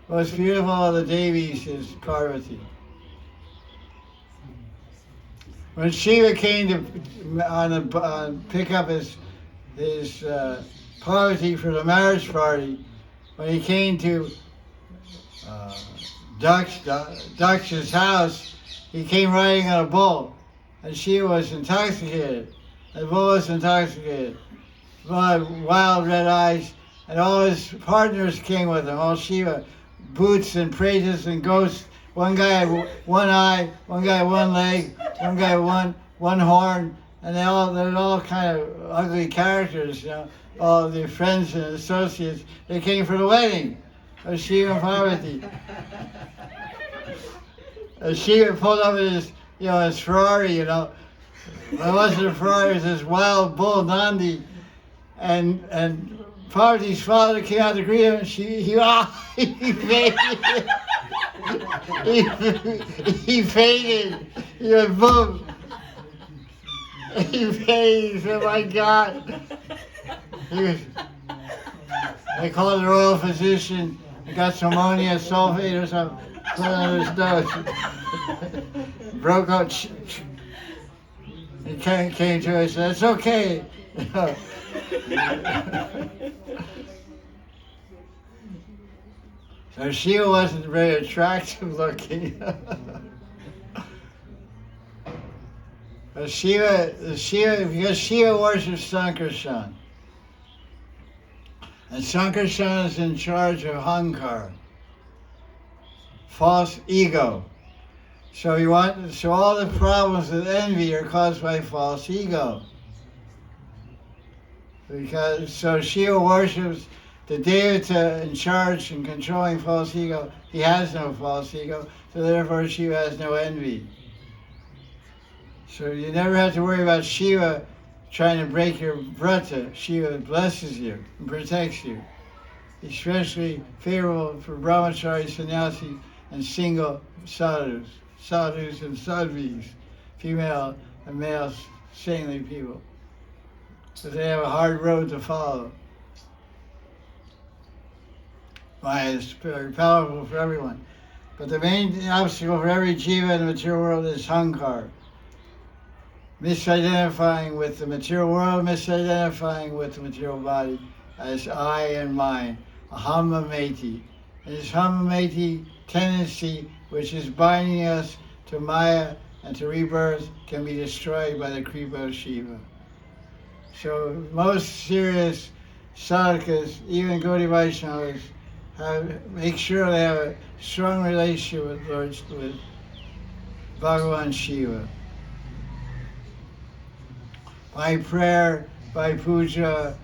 Most beautiful of the Devis is Parvati. When Shiva came to pick up his Parvati for the marriage party, when he came to Daksha's house, he came riding on a bull, and Shiva was intoxicated. The bull was intoxicated. Wild red eyes, and all his partners came with him, all Shiva, boots and praises and ghosts. One guy had one eye, one guy had one leg, one guy had one horn, and they're all kind of ugly characters, you know. All their friends and associates, they came for the wedding of Shiva and Parvati. Shiva pulled up in his Ferrari, you know. It wasn't a Ferrari, it was this wild bull, Nandi. And Parvati's father came out to greet him, and he fainted. he fainted. He went boom. He fainted. He said, "My God." They called the royal physician. He got some ammonia sulfate or something. Put it on his nose. Broke out. He came to us and said, "It's okay." So Shiva wasn't very attractive looking. But Shiva, because Shiva worships Sankarshan. And Sankarshan is in charge of Hankar, false ego. So all the problems with envy are caused by false ego. So Shiva worships the Devata in charge and controlling false ego. He has no false ego, so therefore Shiva has no envy. So you never have to worry about Shiva trying to break your vrata. Shiva blesses you and protects you. Especially favorable for brahmachari, sannyasi, and single sadhus and sadhvis, female and male saintly people. but they have a hard road to follow. Why, it's very powerful for everyone. But the main obstacle for every jiva in the material world is hankar. Misidentifying with the material world, misidentifying with the material body as I and mine, ahamameti. And this hamameti tendency, which is binding us to Maya and to rebirth, can be destroyed by the Kripa of Shiva. So most serious sadhakas, even Gaudiya Vaisnavas, make sure they have a strong relationship with Bhagavan Shiva. By prayer, by puja,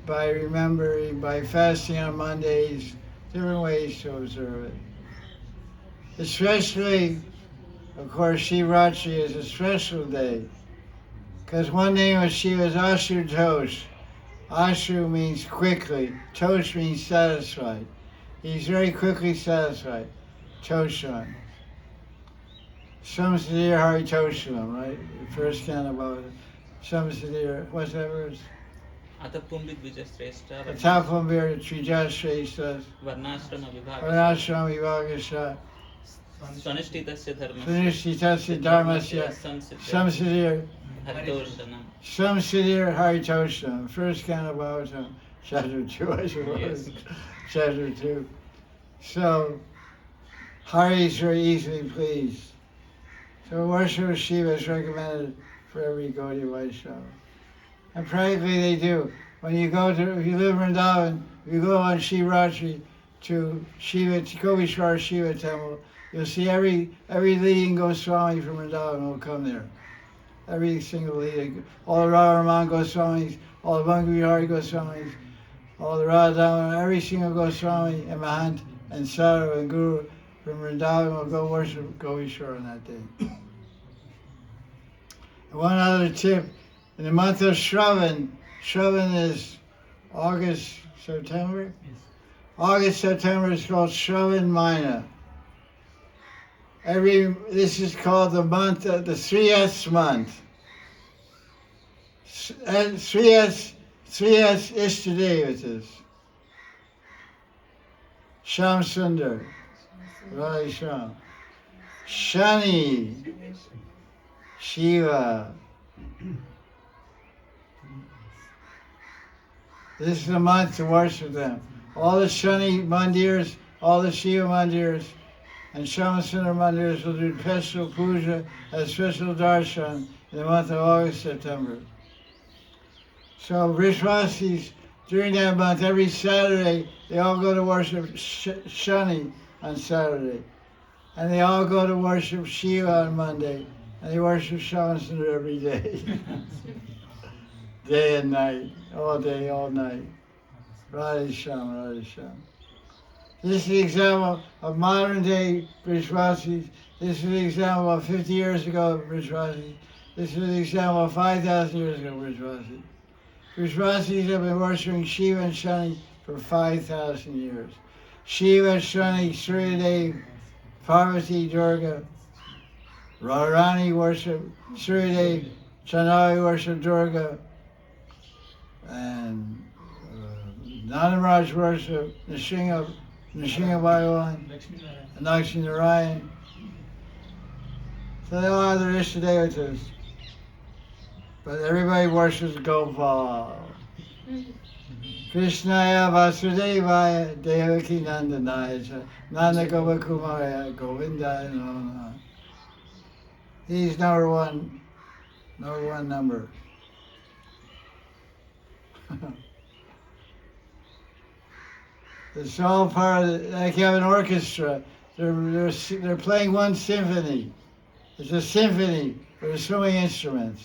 by remembering, by fasting on Mondays, different ways to observe it. Especially, of course, Shivratri is a special day, because one name of Shiva is Ashutosh. Ashu means quickly, Tosh means satisfied. He's very quickly satisfied. Toshan. Samsidir Hari Toshanam, right? The first kind about it. Samsidir, what's that verse? Atapumbit Vijashrestha Atapambir Trijashreshtas Varnashrama Vibhagasha Varnashrama Vivagasha Swanishtitasya Dharmasya Sunishtitasya Dharmasya Samsidir Haritoshanam. Samsidir Hari Toshanam. First kind about chapter 2, I suppose. Yes. Chapter 2. So, Hari is very easily pleased. So worship of Shiva is recommended for every Gaudiya Vaishnava. And practically they do. When you go to, if you live in Vrindavan, if you go on Shivratri to Shiva, to Kovishwar Shiva temple, you'll see every leading Goswami from Vrindavan will come there. Every single leading, all the Radharaman Goswamis, all the Bhangavihari Goswamis, all the Radha, every single Goswami and Mahant and Sadhu and Guru from Vrindavan will go worship Kovishwar on that day. And one other tip, in the month of Shravan is August, September? Yes. August, September is called Shravan Maina. This is called the month, the 3S month. 3S Ishtadevatas. Sham Sundar, Radha Sham. Shani, Shiva. This is the month to worship them. All the Shani mandirs, all the Shiva mandirs, and Shamasundar mandirs will do special puja and special darshan in the month of August, September. So Vrishvasis, during that month, every Saturday, they all go to worship Shani on Saturday. And they all go to worship Shiva on Monday. And they worship Shamasundar every day. Day and night, all day, all night. Radha Sham, Radha Sham. This is the example of modern day Vrishvasis. This is the example of 50 years ago of Vrishvasis. This is the example of 5,000 years ago of Vrishvasis. Vrishvasis have been worshipping Shiva and Shani for 5,000 years. Shiva, Shani, Suryadev, Parvati, Durga. Radharani worship Suryadev, Chandravi worship Durga. And Nadaraj worship Nrsimha Bhagavan, and Lakshmi Narayan. So they all have their Ishtadevatas. But everybody worships Gopal. Krishnaya Vasudevaya Devaki Nandanaya Nanda Gopakumaraya Govindaya Namo. He's number one number. It's all part of the, like you have an orchestra. They're playing one symphony. It's a symphony with so many instruments.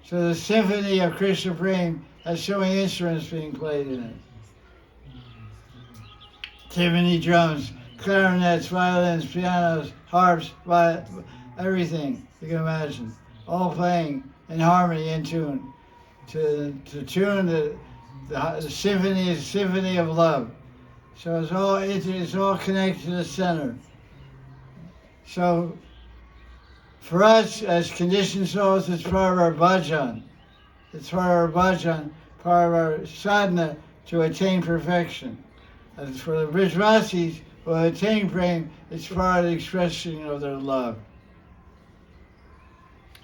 So the symphony of Krishna Prem has so many instruments being played in it. Timpani, drums, clarinets, violins, pianos, harps, everything you can imagine, all playing in harmony, in tune. To tune the symphony is a symphony of love. So it's all connected to the center. So for us as conditioned souls, it's part of our bhajan. it's part of our bhajan, part of our sadhana to attain perfection. As for the Brajvasis who attain prema, it's part of the expression of their love.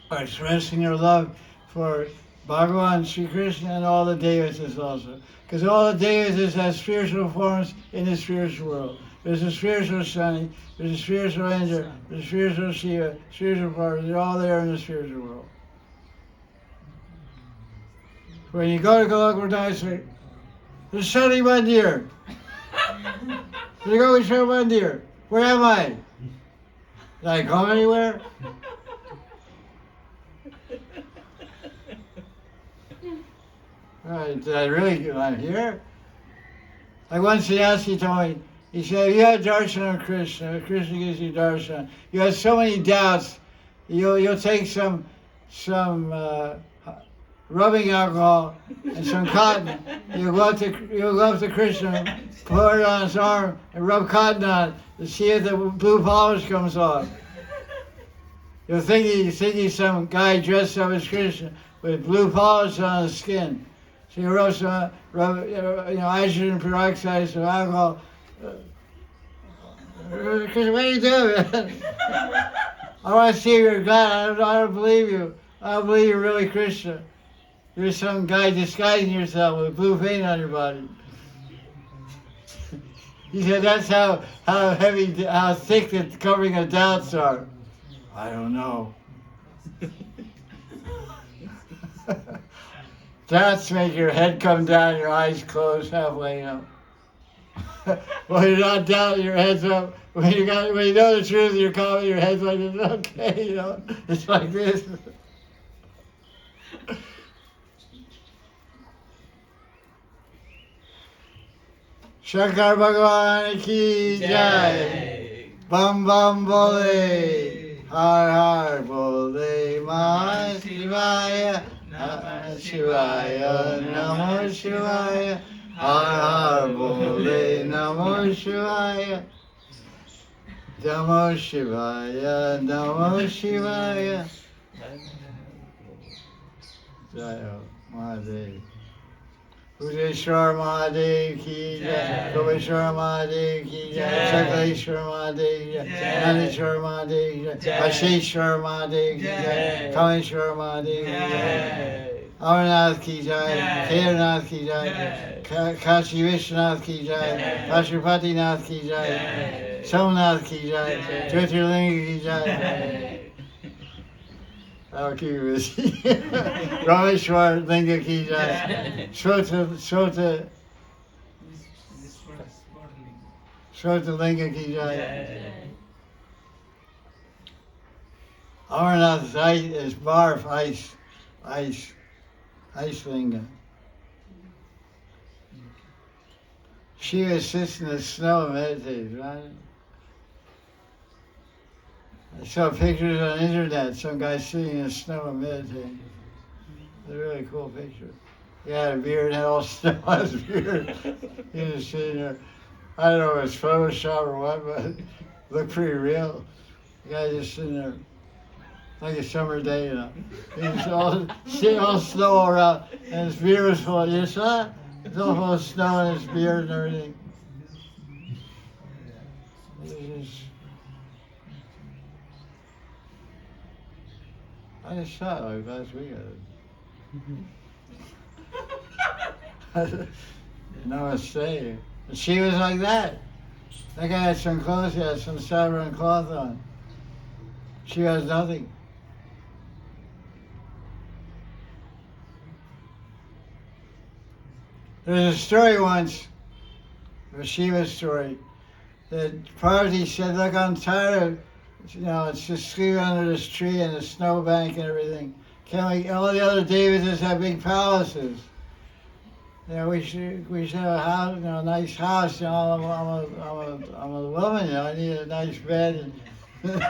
Or expressing their love for Bhagavan, Sri Krishna, and all the devotees also. Because all the devotees have spiritual forms in the spiritual world. There's a spiritual Shani, there's a spiritual Indra, there's a spiritual Shiva, spiritual Parvati, they're all there in the spiritual world. When you go to Golok Vrindavan, there's Shani Mandir. There's Gopi Mandir. Where am I? Did I go anywhere? Did I really, I'm here? Like one sannyasi told me, he said, if you have darshan of Krishna, Krishna gives you darshan, you have so many doubts, you'll take some rubbing alcohol and some cotton, you'll go up to Krishna, pour it on his arm, and rub cotton on it to see if the blue polish comes off. You'll think he's some guy dressed up as Krishna with blue polish on his skin. So you rub hydrogen peroxide, some alcohol. Krishna, what are you doing, man? I want to see if you're God. I don't believe you. I don't believe you're really Krishna. You're some guy disguising yourself with blue paint on your body. He said that's how thick the covering of doubts are. I don't know. Doubts make your head come down, your eyes close halfway up. When you're not down, your head's up. When you know the truth, you're calm, your head's like this. Okay, it's like this. Shankar Bhagavan ki jai. Bam bam bole. Har har bole. Maha Shivaya. Namah Shivaya. Namah Shivaya. Har har bole. Namah Shivaya. Namah Shivaya. Namah Shivaya. Jaya Mahadev. Udeshwar Mahadev ki jai, Gopeshwar Mahadev ki jai, Sakaleshwar Mahadev ki jai, Nandeshwar Mahadev ki jai, Asheshwar Mahadev ki jai, Kameshwar Mahadev ki jai, Amarnath ki jai, Kedarnath ki jai, Kashi Vishwanath ki jai, Pashupatinath ki jai, Somnath ki jai, Jyotirlinga ki jai. I'll keep you busy. Rameshwar Linga ki jai. Shrota Linga ki jai. Amarnath is barf, ice linga. Shiva sits in the snow and meditates, right? I saw pictures on the internet, some guy sitting in the snow and meditating. It's a really cool picture. He had a beard, had all snow on his beard. He was sitting there. I don't know if it's Photoshop or what, but it looked pretty real. The guy just sitting there like a summer day, He was all sitting all snow around, and his beard was full. You saw it? It's all full of snow in his beard and everything. I just saw it like last week. Namaste. And she was like that. That guy had some clothes, he had some saffron cloth on. She has nothing. There's a story once, a Shiva story, that Parvati said, look, I'm tired of, it's just sleeping under this tree and the snowbank and everything. All the other devotees have big palaces. We should have a house, a nice house. I'm a woman, I need a nice bed and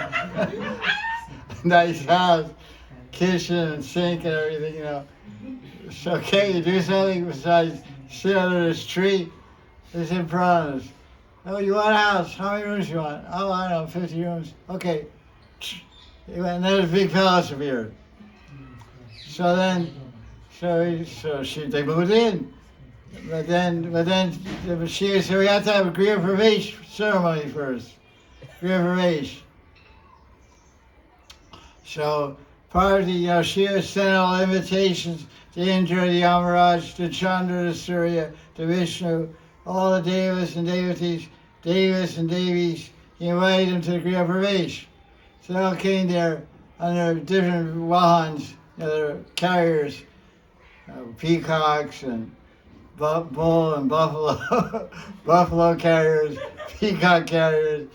nice house, kitchen and sink and everything, So can't you do something besides sit under this tree? It's in front of us. Oh, you want a house? How many rooms you want? Oh, I don't know, 50 rooms. Okay. And then a big palace appeared. So then They moved in. But then Shiva said we have to have a Griha Pravesh ceremony first. Griha Pravesh. So Parvati, Shiva sent all invitations to Indra, the Maharaj, to Chandra, the Surya, to Vishnu, all the devas and devotees, devas and devis. He invited them to the Griha Pravesh. So they all came there on their different wahans, their carriers, peacocks and bull and buffalo, buffalo carriers, peacock carriers,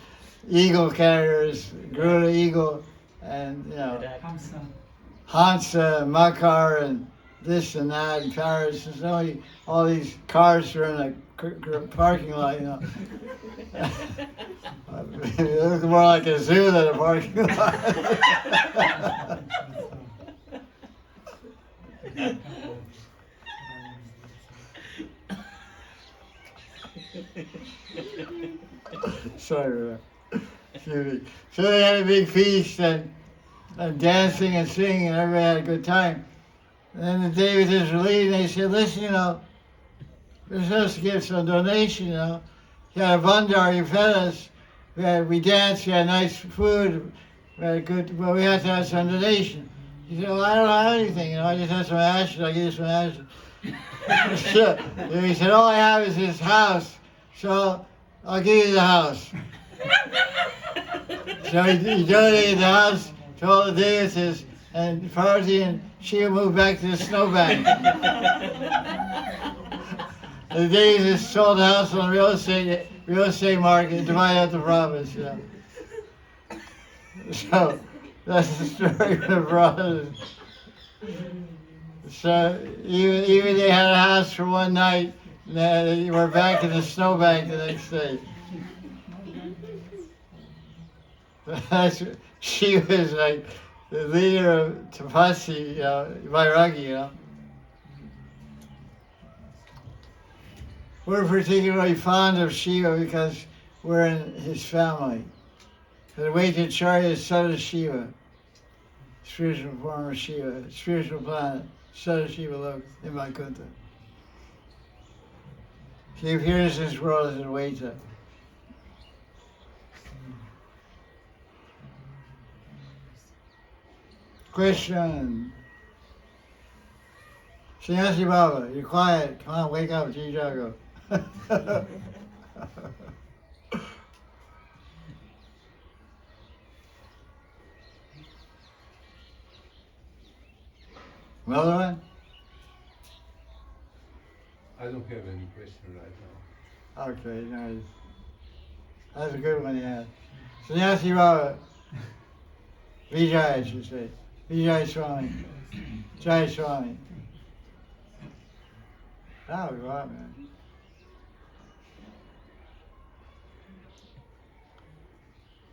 eagle carriers, Garuda eagle, and Hamsa. Hansa, Makar, and this and that, and Paris, and so all these cars are in the parking lot, It looks more like a zoo than a parking lot. Sorry, excuse me. So they had a big feast and dancing and singing, and everybody had a good time. And then the devotees were leaving. They said, "Listen, we're supposed to give some donation. You had a bandar, you fed us. We danced. We had nice food. We had good. Well, we had to have some donation." He said, "Well, I don't have anything. I just have some ashes. I'll give you some ashes." So he said, "All I have is this house, so I'll give you the house." So he donated the house to all the devotees, and Parvati and Shiva moved back to the snowbank. The devotees sold the house on the real estate market and divided out the profits. So that's the story of the brothers. So even they had a house for one night, and they were back in the snowbank the next day. She was like the leader of Tapasi, Vairagi, We're particularly fond of Shiva because we're in his family. The Vaitacharya is son of Shiva, spiritual form of Shiva, spiritual planet, son of Shiva Lok in Vaikuntha. He appears in this world as a Vaita. Question. Sannyasi Baba, you're quiet. Come on, wake up, Jijago. Another one? I don't have any question right now. Okay, nice. That's a good one, yeah. Sannyasi Baba. Vijay, I should say. Vijay Swami. Jai Swami. That was a lot, man.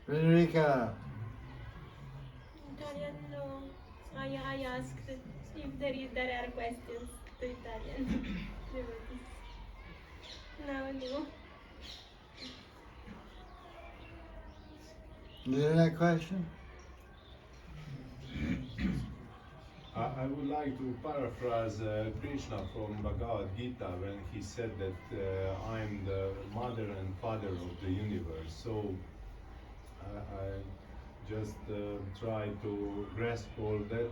Veronica. Italian, no. I asked if there are questions to Italian. No. Is there that question? I would like to paraphrase Krishna from Bhagavad Gita when he said that I'm the mother and father of the universe. So I just try to grasp all that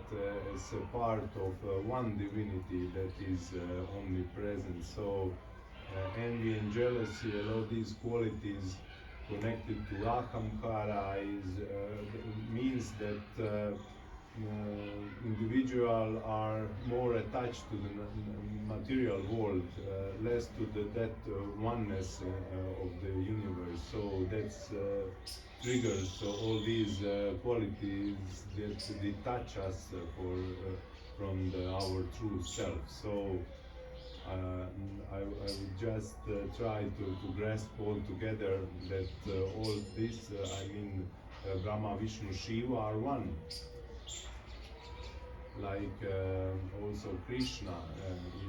as a part of one divinity that is omnipresent. So envy and jealousy and all these qualities connected to ahamkara means that individuals are more attached to the material world, less to that oneness of the universe. So that's triggers all these qualities that detach us from our true self. So I would just try to grasp all together that all this, Brahma, Vishnu, Shiva are one. Like also Krishna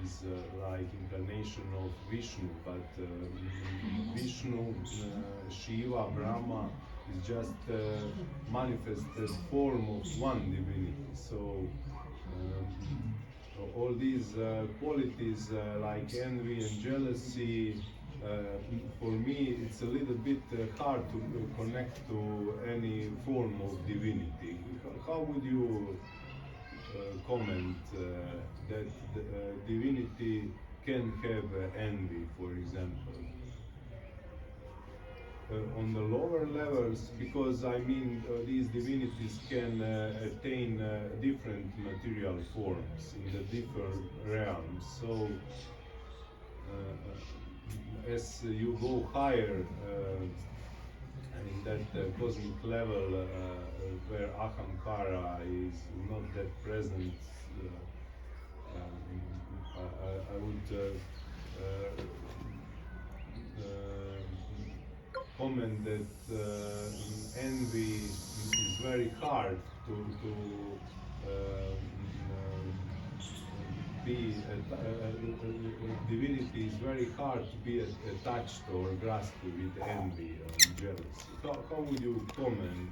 is like incarnation of Vishnu, but Vishnu, Shiva, Brahma is just manifested form of one divinity. So all these qualities like envy and jealousy, for me it's a little bit hard to connect to any form of divinity. How would you comment that divinity can have envy, for example? On the lower levels, because I mean these divinities can attain different material forms in the different realms. So as you go higher in that cosmic level where ahamkara is not that present, I would comment that envy is very hard to be divinity is very hard to be attached or grasped with envy or jealousy. How would you comment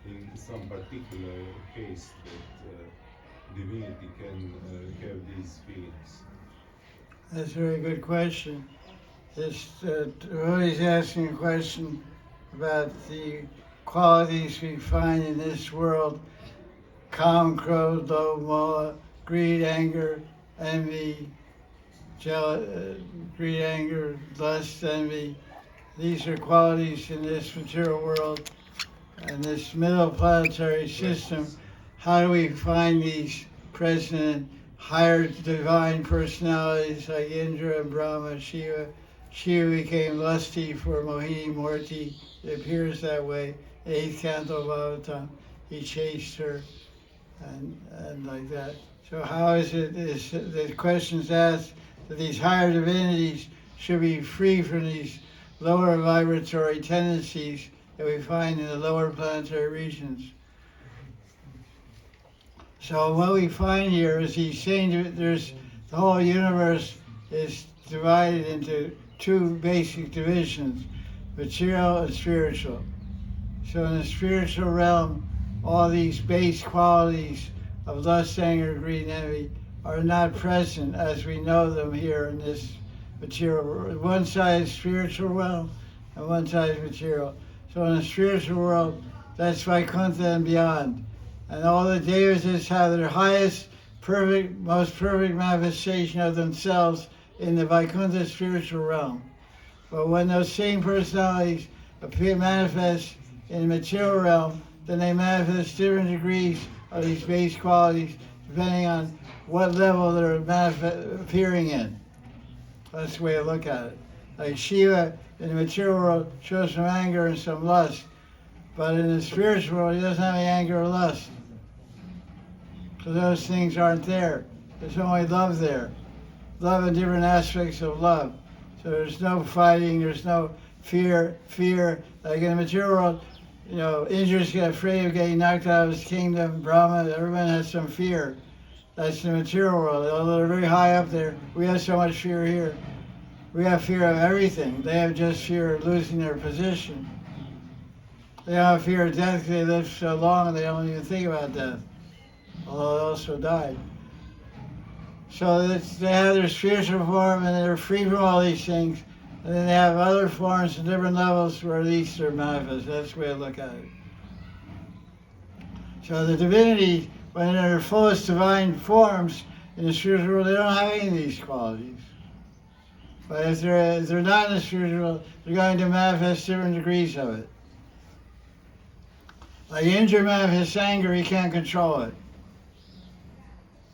in some particular case that divinity can have these feelings? That's a very good question. He's asking a question about the qualities we find in this world: calm, crodh, lobh, moha, greed, anger, envy, greed, anger, lust, envy. These are qualities in this material world and this middle planetary system. How do we find these present in higher divine personalities like Indra and Brahma, Shiva? Shiva became lusty for Mohini Murti. It appears that way. 8th canto Bhagavatam. He chased her and like that. So how is the questions asked that these higher divinities should be free from these lower vibratory tendencies that we find in the lower planetary regions. So what we find here is he's saying the whole universe is divided into two basic divisions, material and spiritual. So in the spiritual realm, all these base qualities of lust, anger, greed, and envy are not present as we know them here in this material world. One side is spiritual realm and one side is material. So in the spiritual world, that's Vaikuntha and beyond. And all the devotees have their highest, perfect, most perfect manifestation of themselves in the Vaikuntha spiritual realm. But when those same personalities manifest in the material realm, then they manifest different degrees of these base qualities depending on what level they're appearing in. That's the way to look at it. Like Shiva in the material world shows some anger and some lust, but in the spiritual world he doesn't have any anger or lust. So those things aren't there. There's only love there. Love and different aspects of love. So there's no fighting, there's no fear. Like in the material world, you know, Indra's get afraid of getting knocked out of his kingdom. Brahma, everyone has some fear. That's the material world. Although they're very high up there, we have so much fear here. We have fear of everything. They have just fear of losing their position. They don't have fear of death because they live so long and they don't even think about death. Although they also died. So they have their spiritual form and they're free from all these things. And then they have other forms and different levels where these are manifest. That's the way I look at it. So the divinity, when they're in their fullest divine forms in the spiritual world, they don't have any of these qualities. But if they're not in the spiritual world, they're going to manifest different degrees of it. Like Indra manifests anger, he can't control it.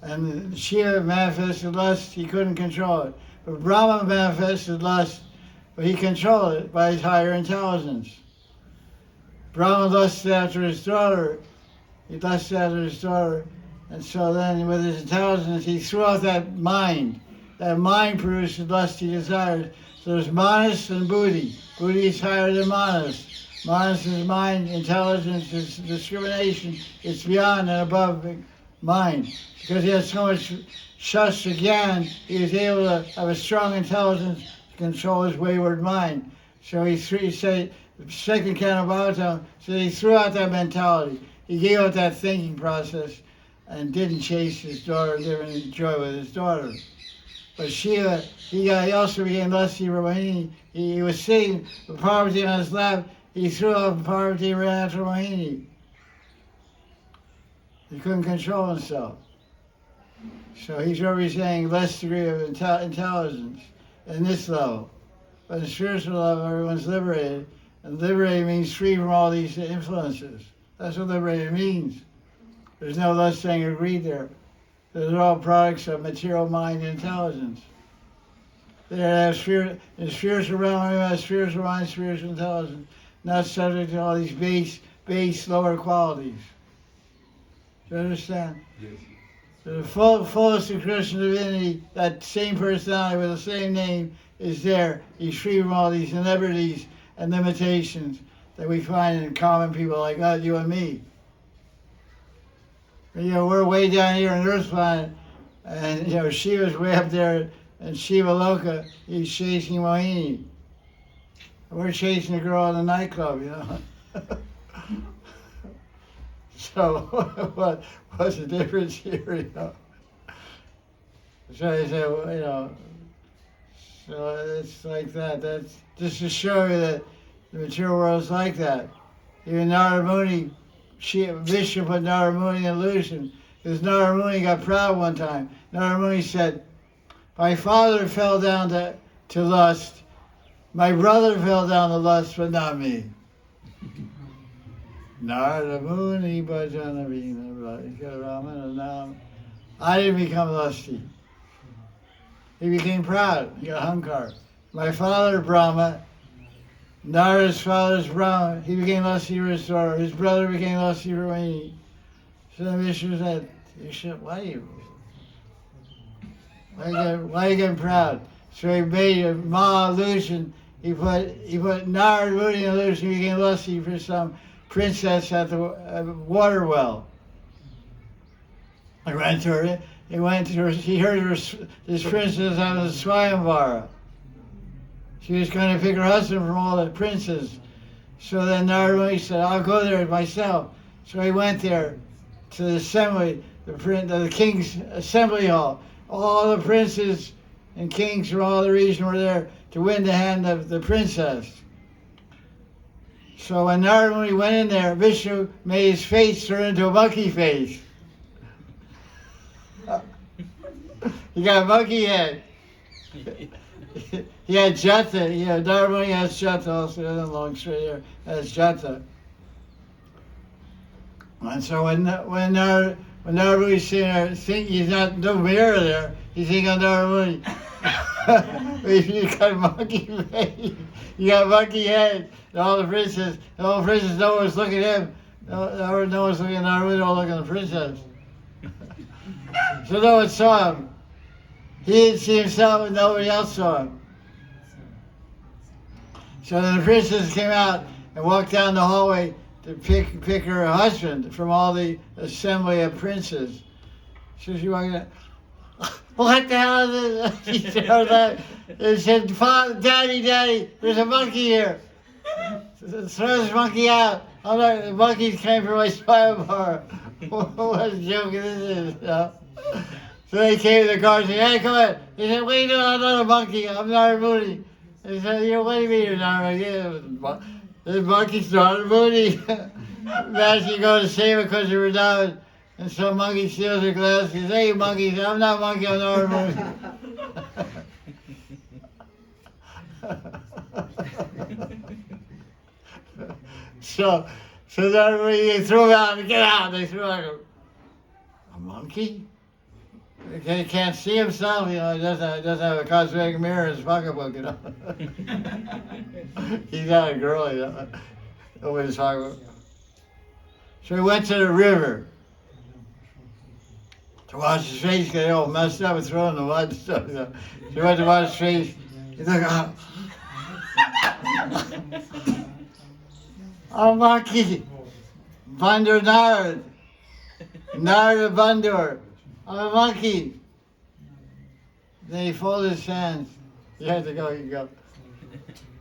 And Shiva manifested lust, he couldn't control it. But Brahma manifested lust, but he controlled it by his higher intelligence. Brahma lusted after his daughter. He lusted after his daughter. And so then with his intelligence, he threw out that mind. That mind produces lusty desires. So there's manas and buddhi. Buddhi is higher than manas. Manas is mind, intelligence is discrimination. It's beyond and above mind. Because he has so much shastra gyan, he was able to have a strong intelligence to control his wayward mind. So he said, the second canto Bhagavatam, so he threw out that mentality. He gave up that thinking process. and didn't chase his daughter, didn't enjoy with his daughter. But Shiva, he also became lusty Rohini. He was sitting with Parvati on his lap. He threw up Parvati and ran after Rohini. He couldn't control himself. So he's representing less degree of intelligence in this level. But in the spiritual level, everyone's liberated. And liberated means free from all these influences. That's what liberated means. There's no lust, anger, greed there. Those are all products of material mind and intelligence. They have in the spiritual realm, everyone has spiritual mind, spiritual intelligence, not subject to all these base lower qualities. Do you understand? Yes. The fullest of Krishna divinity, that same personality with the same name is there. He's free from all these liberties and limitations that we find in common people like us, you and me. We're way down here on Earth planet, and Shiva's way up there in Shiva Loka. He's chasing Mohini. We're chasing a girl in a nightclub, So what's the difference here, So I said, so it's like that. That's just to show you that the material world is like that. Even Narada Muni, Vishnu put Narada Muni in illusion, because Narada Muni got proud one time. Narada Muni said, my father fell down to lust, my brother fell down to lust, but not me. Narada Muni Bhajana Vina Ramana. I didn't become lusty. He became proud. He got hankar. My father Brahma, Narada's father's Brahma, he became lusty for his daughter. His brother became lusty for me. So the Vishnu said, why are you getting proud? So he made a Maha illusion. He put Narada Muni in illusion. He became lusty for some princess at the water well. He went to her. He heard this princess having a swayamvara. She was going to pick her husband from all the princes. So then Narada Muni said, I'll go there myself. So he went there to the assembly, the king's assembly hall. All the princes and kings from all the region were there to win the hand of the princess. So when Narada Muni went in there, Vishnu made his face turn into a monkey face. He got a monkey head. He had jata. Narada Muni has jata also. Long straight hair has jata. And so when Narada Muni's sitting there, he's not no mirror there. He's thinking of Narada Muni. You got a monkey face. You got a monkey head. And all the princes, no one's looking at him. No one's looking at Narada Muni. All looking at the princess. So no one saw him. He didn't see himself, and nobody else saw him. So then the princess came out and walked down the hallway to pick her husband from all the assembly of princes. So she walked out. What the hell is this? She said, Daddy, there's a monkey here. Throw this monkey out. The monkeys came from my spinal bar. What a joke this is. So they came to the guards and said, hey, come on. He said, wait, no, I'm not a monkey. I'm Narada Muni. They said, what do you mean you're Narada Muni? This monkey's Narada Muni. Imagine you go to save it because you're Vrindavan, and some monkey steals your glass. He says, hey, you monkey. I'm not a monkey, I'm Narada Muni. So Narada Muni, they threw him out and get out. They threw him out. A monkey? He can't see himself, he doesn't have a cosmetic mirror in his pocketbook, He's not a girl, Nobody's talking about. So he went to the river to wash his face, get all messed up and thrown in the mud and stuff, So he went to wash his face. He's like, oh, monkey, Bandur Narad, Narada Bandur. I'm a monkey. Then he folded his hands. You have to go, you go.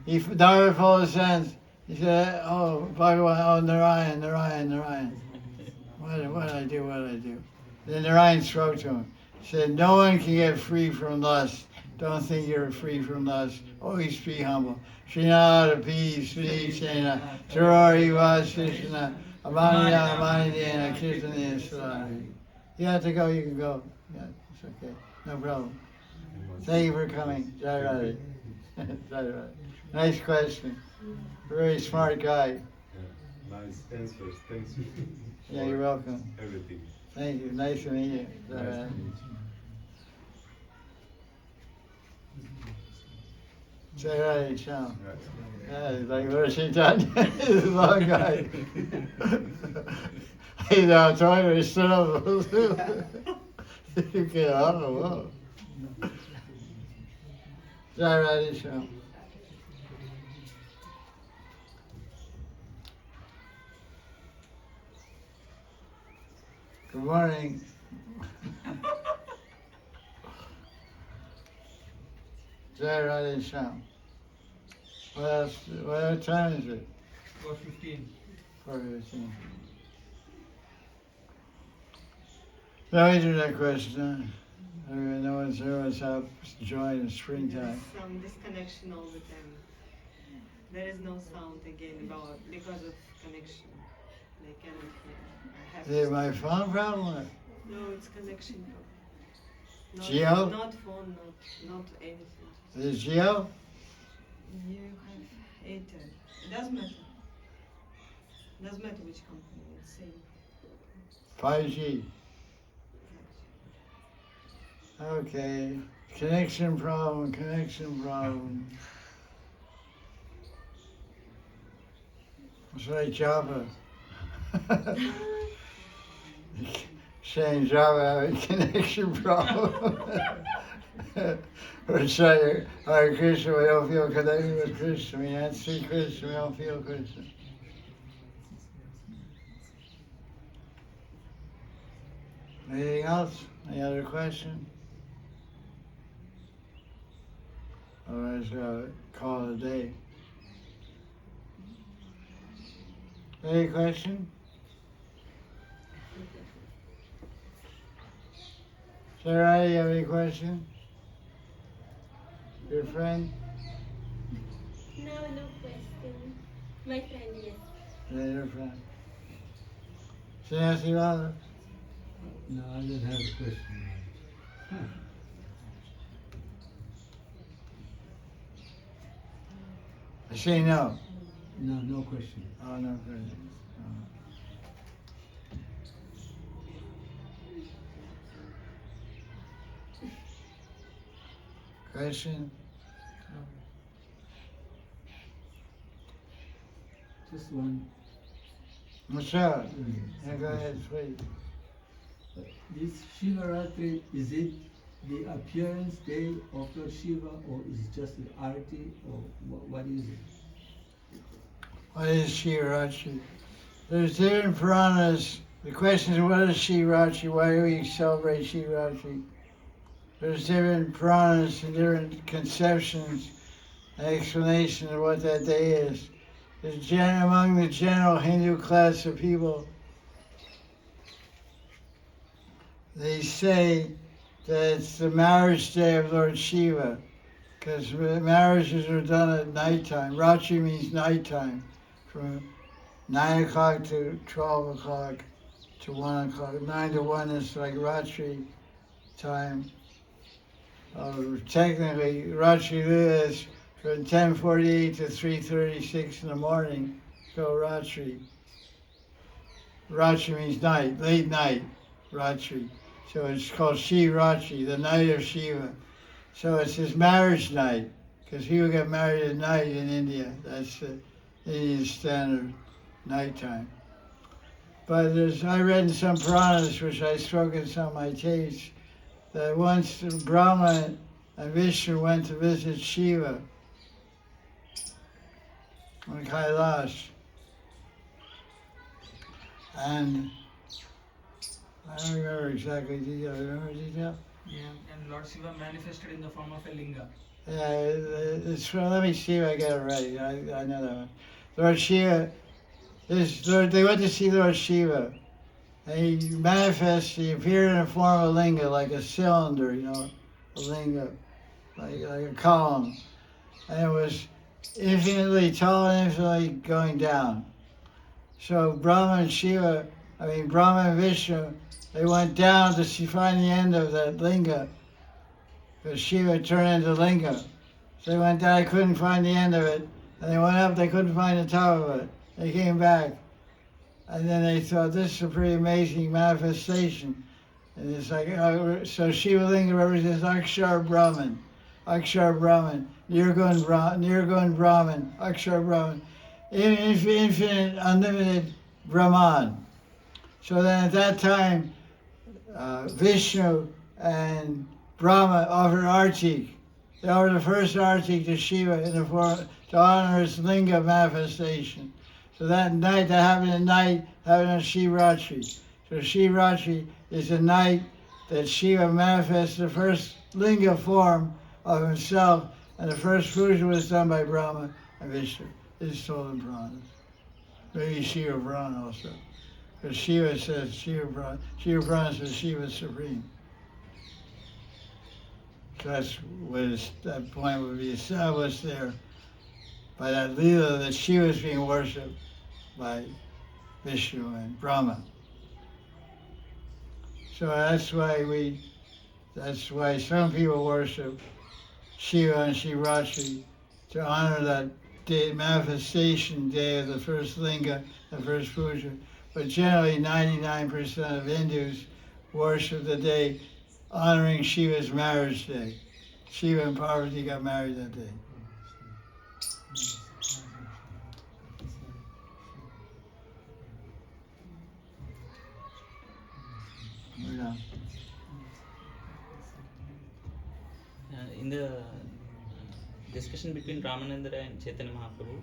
Narada folded his hands. He said, oh, Bhagavan, oh, Narayan. What did I do? Then Narayan spoke to him. He said, no one can get free from lust. Don't think you're free from lust. Always be humble. Srinada peace, Srinada, Sarori Vasishna, Amanida, Amanidina, Kirtaniya, Sarari. You have to go, you can go. Yeah, it's okay. No problem. Thank you for coming. Jai Radhe. Jai Radhe. Nice question. Very smart guy. Yeah, nice answers. Thanks. Yeah, you're welcome. Everything. Thank you. Nice to meet you. Jai Nice to Radhe. meet you. Jai Radhe, Sham. Right. Yeah, he's like, what has she done? He's a long guy. He's now talking, he stood up. You can't, whoa. Jai Radhe, Sham. Good morning. Jai Radhe, Sham. What else? What time is it? 4:15. 4:15. No internet question. I mean, no one's up enjoying the springtime. There's some disconnection all the time. There is no sound again because of connection. They cannot hear. I have Is it to my phone problem? Or? No, it's connection problem. Not, Geo? Not phone, not anything. Is it Geo? You have Airtel. It doesn't matter. Doesn't matter which company. It's same. 5G. Okay. Connection problem, connection problem. It's like Java. Saying Java have a connection problem. Or say, Hare Krishna, we don't feel connected with Krishna. We can't see Krishna, we don't feel Krishna. Anything else? Any other question? Otherwise, call it a day. Any question? Sarah, you have any question? Your friend? No, no question. My friend, yes. Yeah, your friend. Sannyasi Radha? No, I don't have a question. I say no. No, no question. Oh, no question. Question? Just one. What's up? Yeah, go ahead, please. This Shivaratri, is it the appearance day of Lord Shiva, or is it just the arati, or what is it? What is Shivratri? There's different Puranas. The question is, what is Shivratri? Why do we celebrate Shivratri? There's different Puranas and different conceptions and explanations of what that day is. Among the general Hindu class of people, they say that it's the marriage day of Lord Shiva, because marriages are done at nighttime. Ratri means nighttime, from 9 o'clock to 12 o'clock to 1 o'clock. 9 to 1 is like Ratri time. Technically, Ratri is from 10:48 to 3:36 in the morning. Go Ratri. Ratri means night, late night, Ratri. So it's called Shivaratri, the night of Shiva. So it's his marriage night, because people get married at night in India. That's the Indian standard nighttime. But I read in some Puranas, which I spoke in some of my tapes, that once Brahma and Vishnu went to visit Shiva on Kailash. And I don't remember exactly detail. Remember detail? Yeah, and Lord Shiva manifested in the form of a linga. Yeah, let me see if I get it right. I know that one. Lord Shiva, they went to see Lord Shiva, And he manifests, he appeared in the form of a linga, like a cylinder, a linga, like a column. And it was infinitely tall and infinitely going down. So Brahma and Vishnu, they went down to find the end of that linga, because Shiva turned into linga. So they went down, they couldn't find the end of it, and they went up, they couldn't find the top of it. They came back, and then they thought, this is a pretty amazing manifestation. And it's like, so Shiva linga represents Akshar Brahman, Nirgun Brahman, Akshar Brahman, infinite, unlimited Brahman. So then at that time, Vishnu and Brahma offered artik. They offered the first artik to Shiva in the form to honor his linga manifestation. So that night, that happened at night, happened on Shivratri. So Shivratri is the night that Shiva manifested the first linga form of himself, and the first puja was done by Brahma and Vishnu. This is told in Puranas. Maybe Shiva Purana also. Because Shiva says, Shiva Purana says Shiva is supreme. So that's that point would be established there by that Leela that Shiva is being worshipped by Vishnu and Brahma. So that's why some people worship Shiva and Shivratri to honor that day, manifestation day of the first linga, the first puja. But generally 99% of Hindus worship the day honoring Shiva's marriage day. Shiva and Parvati got married that day. Yeah. In the discussion between Ramananda and Chaitanya Mahaprabhu,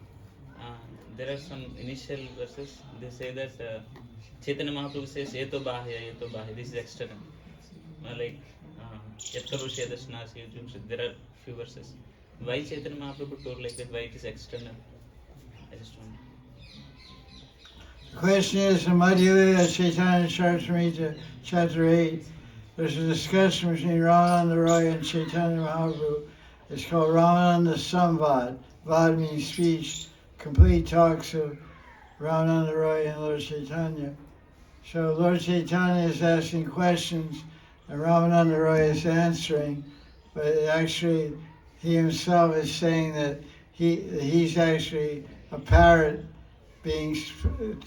there are some initial verses. They say that Chaitanya Mahaprabhu says, Yeto Bahya, this is external. Like, Yat Karoshi Yadashnasi, there are few verses. Why Chaitanya Mahaprabhu told like that, why it is external? I just want to. The question is, in Madhya Chaitanya Charitamrita, chapter 8, there's a discussion between Ramananda Roy and Chaitanya Mahaprabhu. It's called Ramananda Samvad. Vad means speech, complete talks of Ramananda Roy and Lord Chaitanya. So Lord Chaitanya is asking questions and Ramananda Roy is answering, but actually he himself is saying that he's actually a parrot being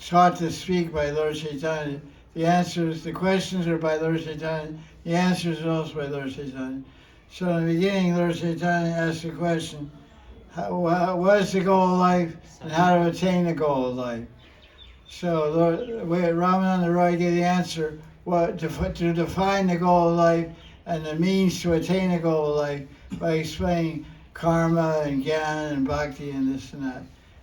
taught to speak by Lord Chaitanya. The questions are by Lord Chaitanya, the answers are also by Lord Chaitanya. So in the beginning, Lord Chaitanya asked the question, what is the goal of life and how to attain the goal of life? So Ramananda Roy gave the answer, to define the goal of life and the means to attain the goal of life by explaining karma and jnana and bhakti and this and that.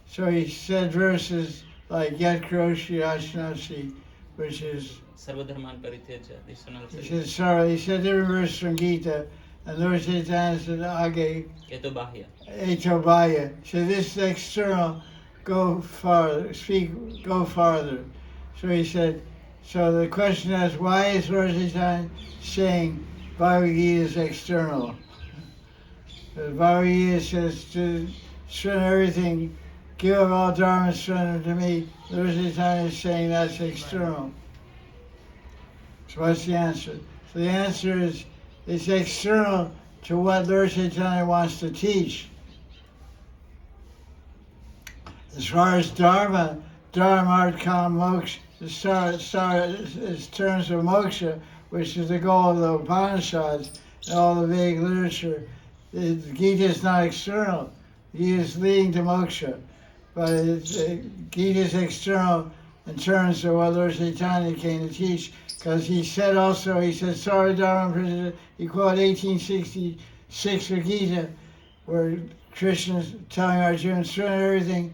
So he said verses like Yat Karoshi Ashnasi, which is Sarvadharman Parityaja. he said different verses from Gita, and Lord Chaitanya said, Age, Yeto Bahya. Eto Bahya. So this is external, go farther. So he said, so the question is, why is Lord Chaitanya saying Bhagavad Gita is external? Bhagavad Gita says to surrender everything, give up all dharma, surrender to me. Lord Chaitanya is saying that's external. So what's the answer? So the answer is, it's external to what Lord Chaitanya wants to teach. As far as dharma, artha, kama, moksha, in terms of moksha, which is the goal of the Upanishads and all the Vedic literature, the Gita is not external. Gita is leading to moksha. But Gita is external in terms of what Lord Chaitanya came to teach. Because he said, Sarva Dharma, he quoted 1866 of Gita, where Krishna is telling Arjuna, surrender everything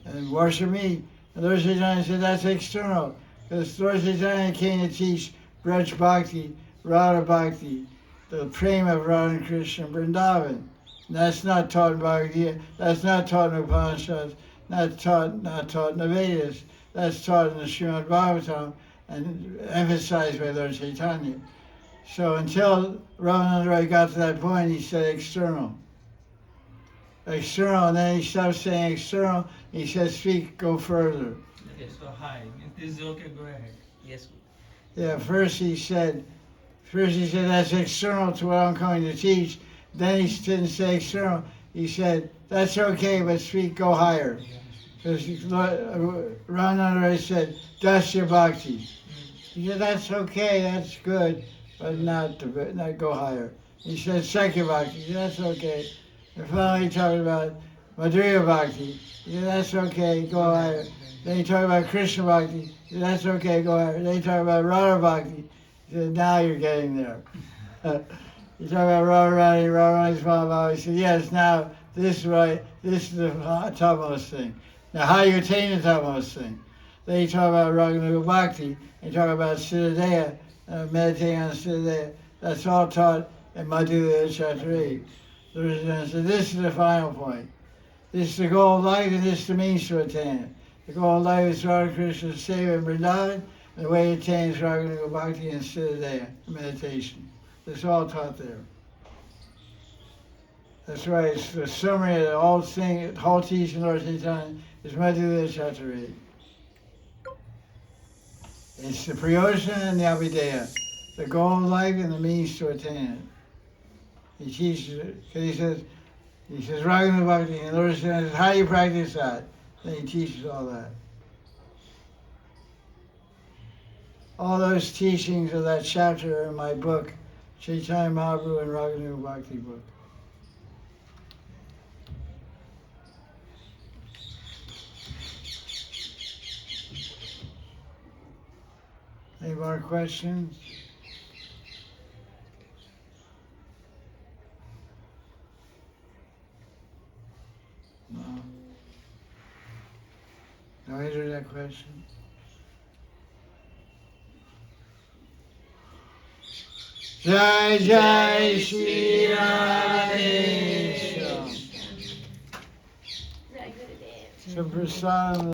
and worship me. And Lord Chaitanya said, that's external. Because Lord Chaitanya came to teach Braj Bhakti, Radha Bhakti, the prema of Radha and Krishna, Vrindavan. And that's not taught in Bhagavad Gita, that's not taught in Upanishads, not taught in the Vedas, that's taught in the Srimad Bhagavatam, and emphasized by Lord Chaitanya. So until Ramananda Roy got to that point, he said external. External, and then he stopped saying external. He said, speak, go further. Okay, so hi. If this is okay, go ahead. Yes. Yeah, first he said that's external to what I'm going to teach. Then he didn't say external. He said, that's okay, but speak, go higher. Because Ramananda Roy said, that's your bhakti. He said, that's okay, that's good, but not go higher. He said, second bhakti. He said, that's okay. And finally he talked about Madhurya Bhakti. He said, that's okay, go higher. Then he talked about Krishna Bhakti. He said, that's okay, go higher. Then he talked about Radha Bhakti. He said, now you're getting there. He talked about Radharani's Bhava. He said, yes, now this is right. This is the topmost thing. Now how you attain the topmost thing. Then he talked about Raganuga Bhakti. He talked about Siddhanta, meditating on Siddhanta. That's all taught in Madhurya Chatri. So this is the final point. This is the goal of life, and this is the means to attain it. The goal of life is Radha Krishna's seva in Vrindavan, and the way it attains Raganuga Bhakti and Siddhanta, meditation. It's all taught there. That's right, it's the summary of the whole teaching of Lord Chaitanya is Madhurya Chatri. It's the Prayojana and the Abhideya, the goal of life and the means to attain it. He teaches it, because he says, Raganuga Bhakti, and Lord says, how do you practice that? Then he teaches all that. All those teachings of that chapter are in my book, Chaitanya Mahaprabhu and Raganuga Bhakti book. Any more questions? No. No answer to that question? Jaya Jaya Sri Radhe. Jai Gurudev. So prasad.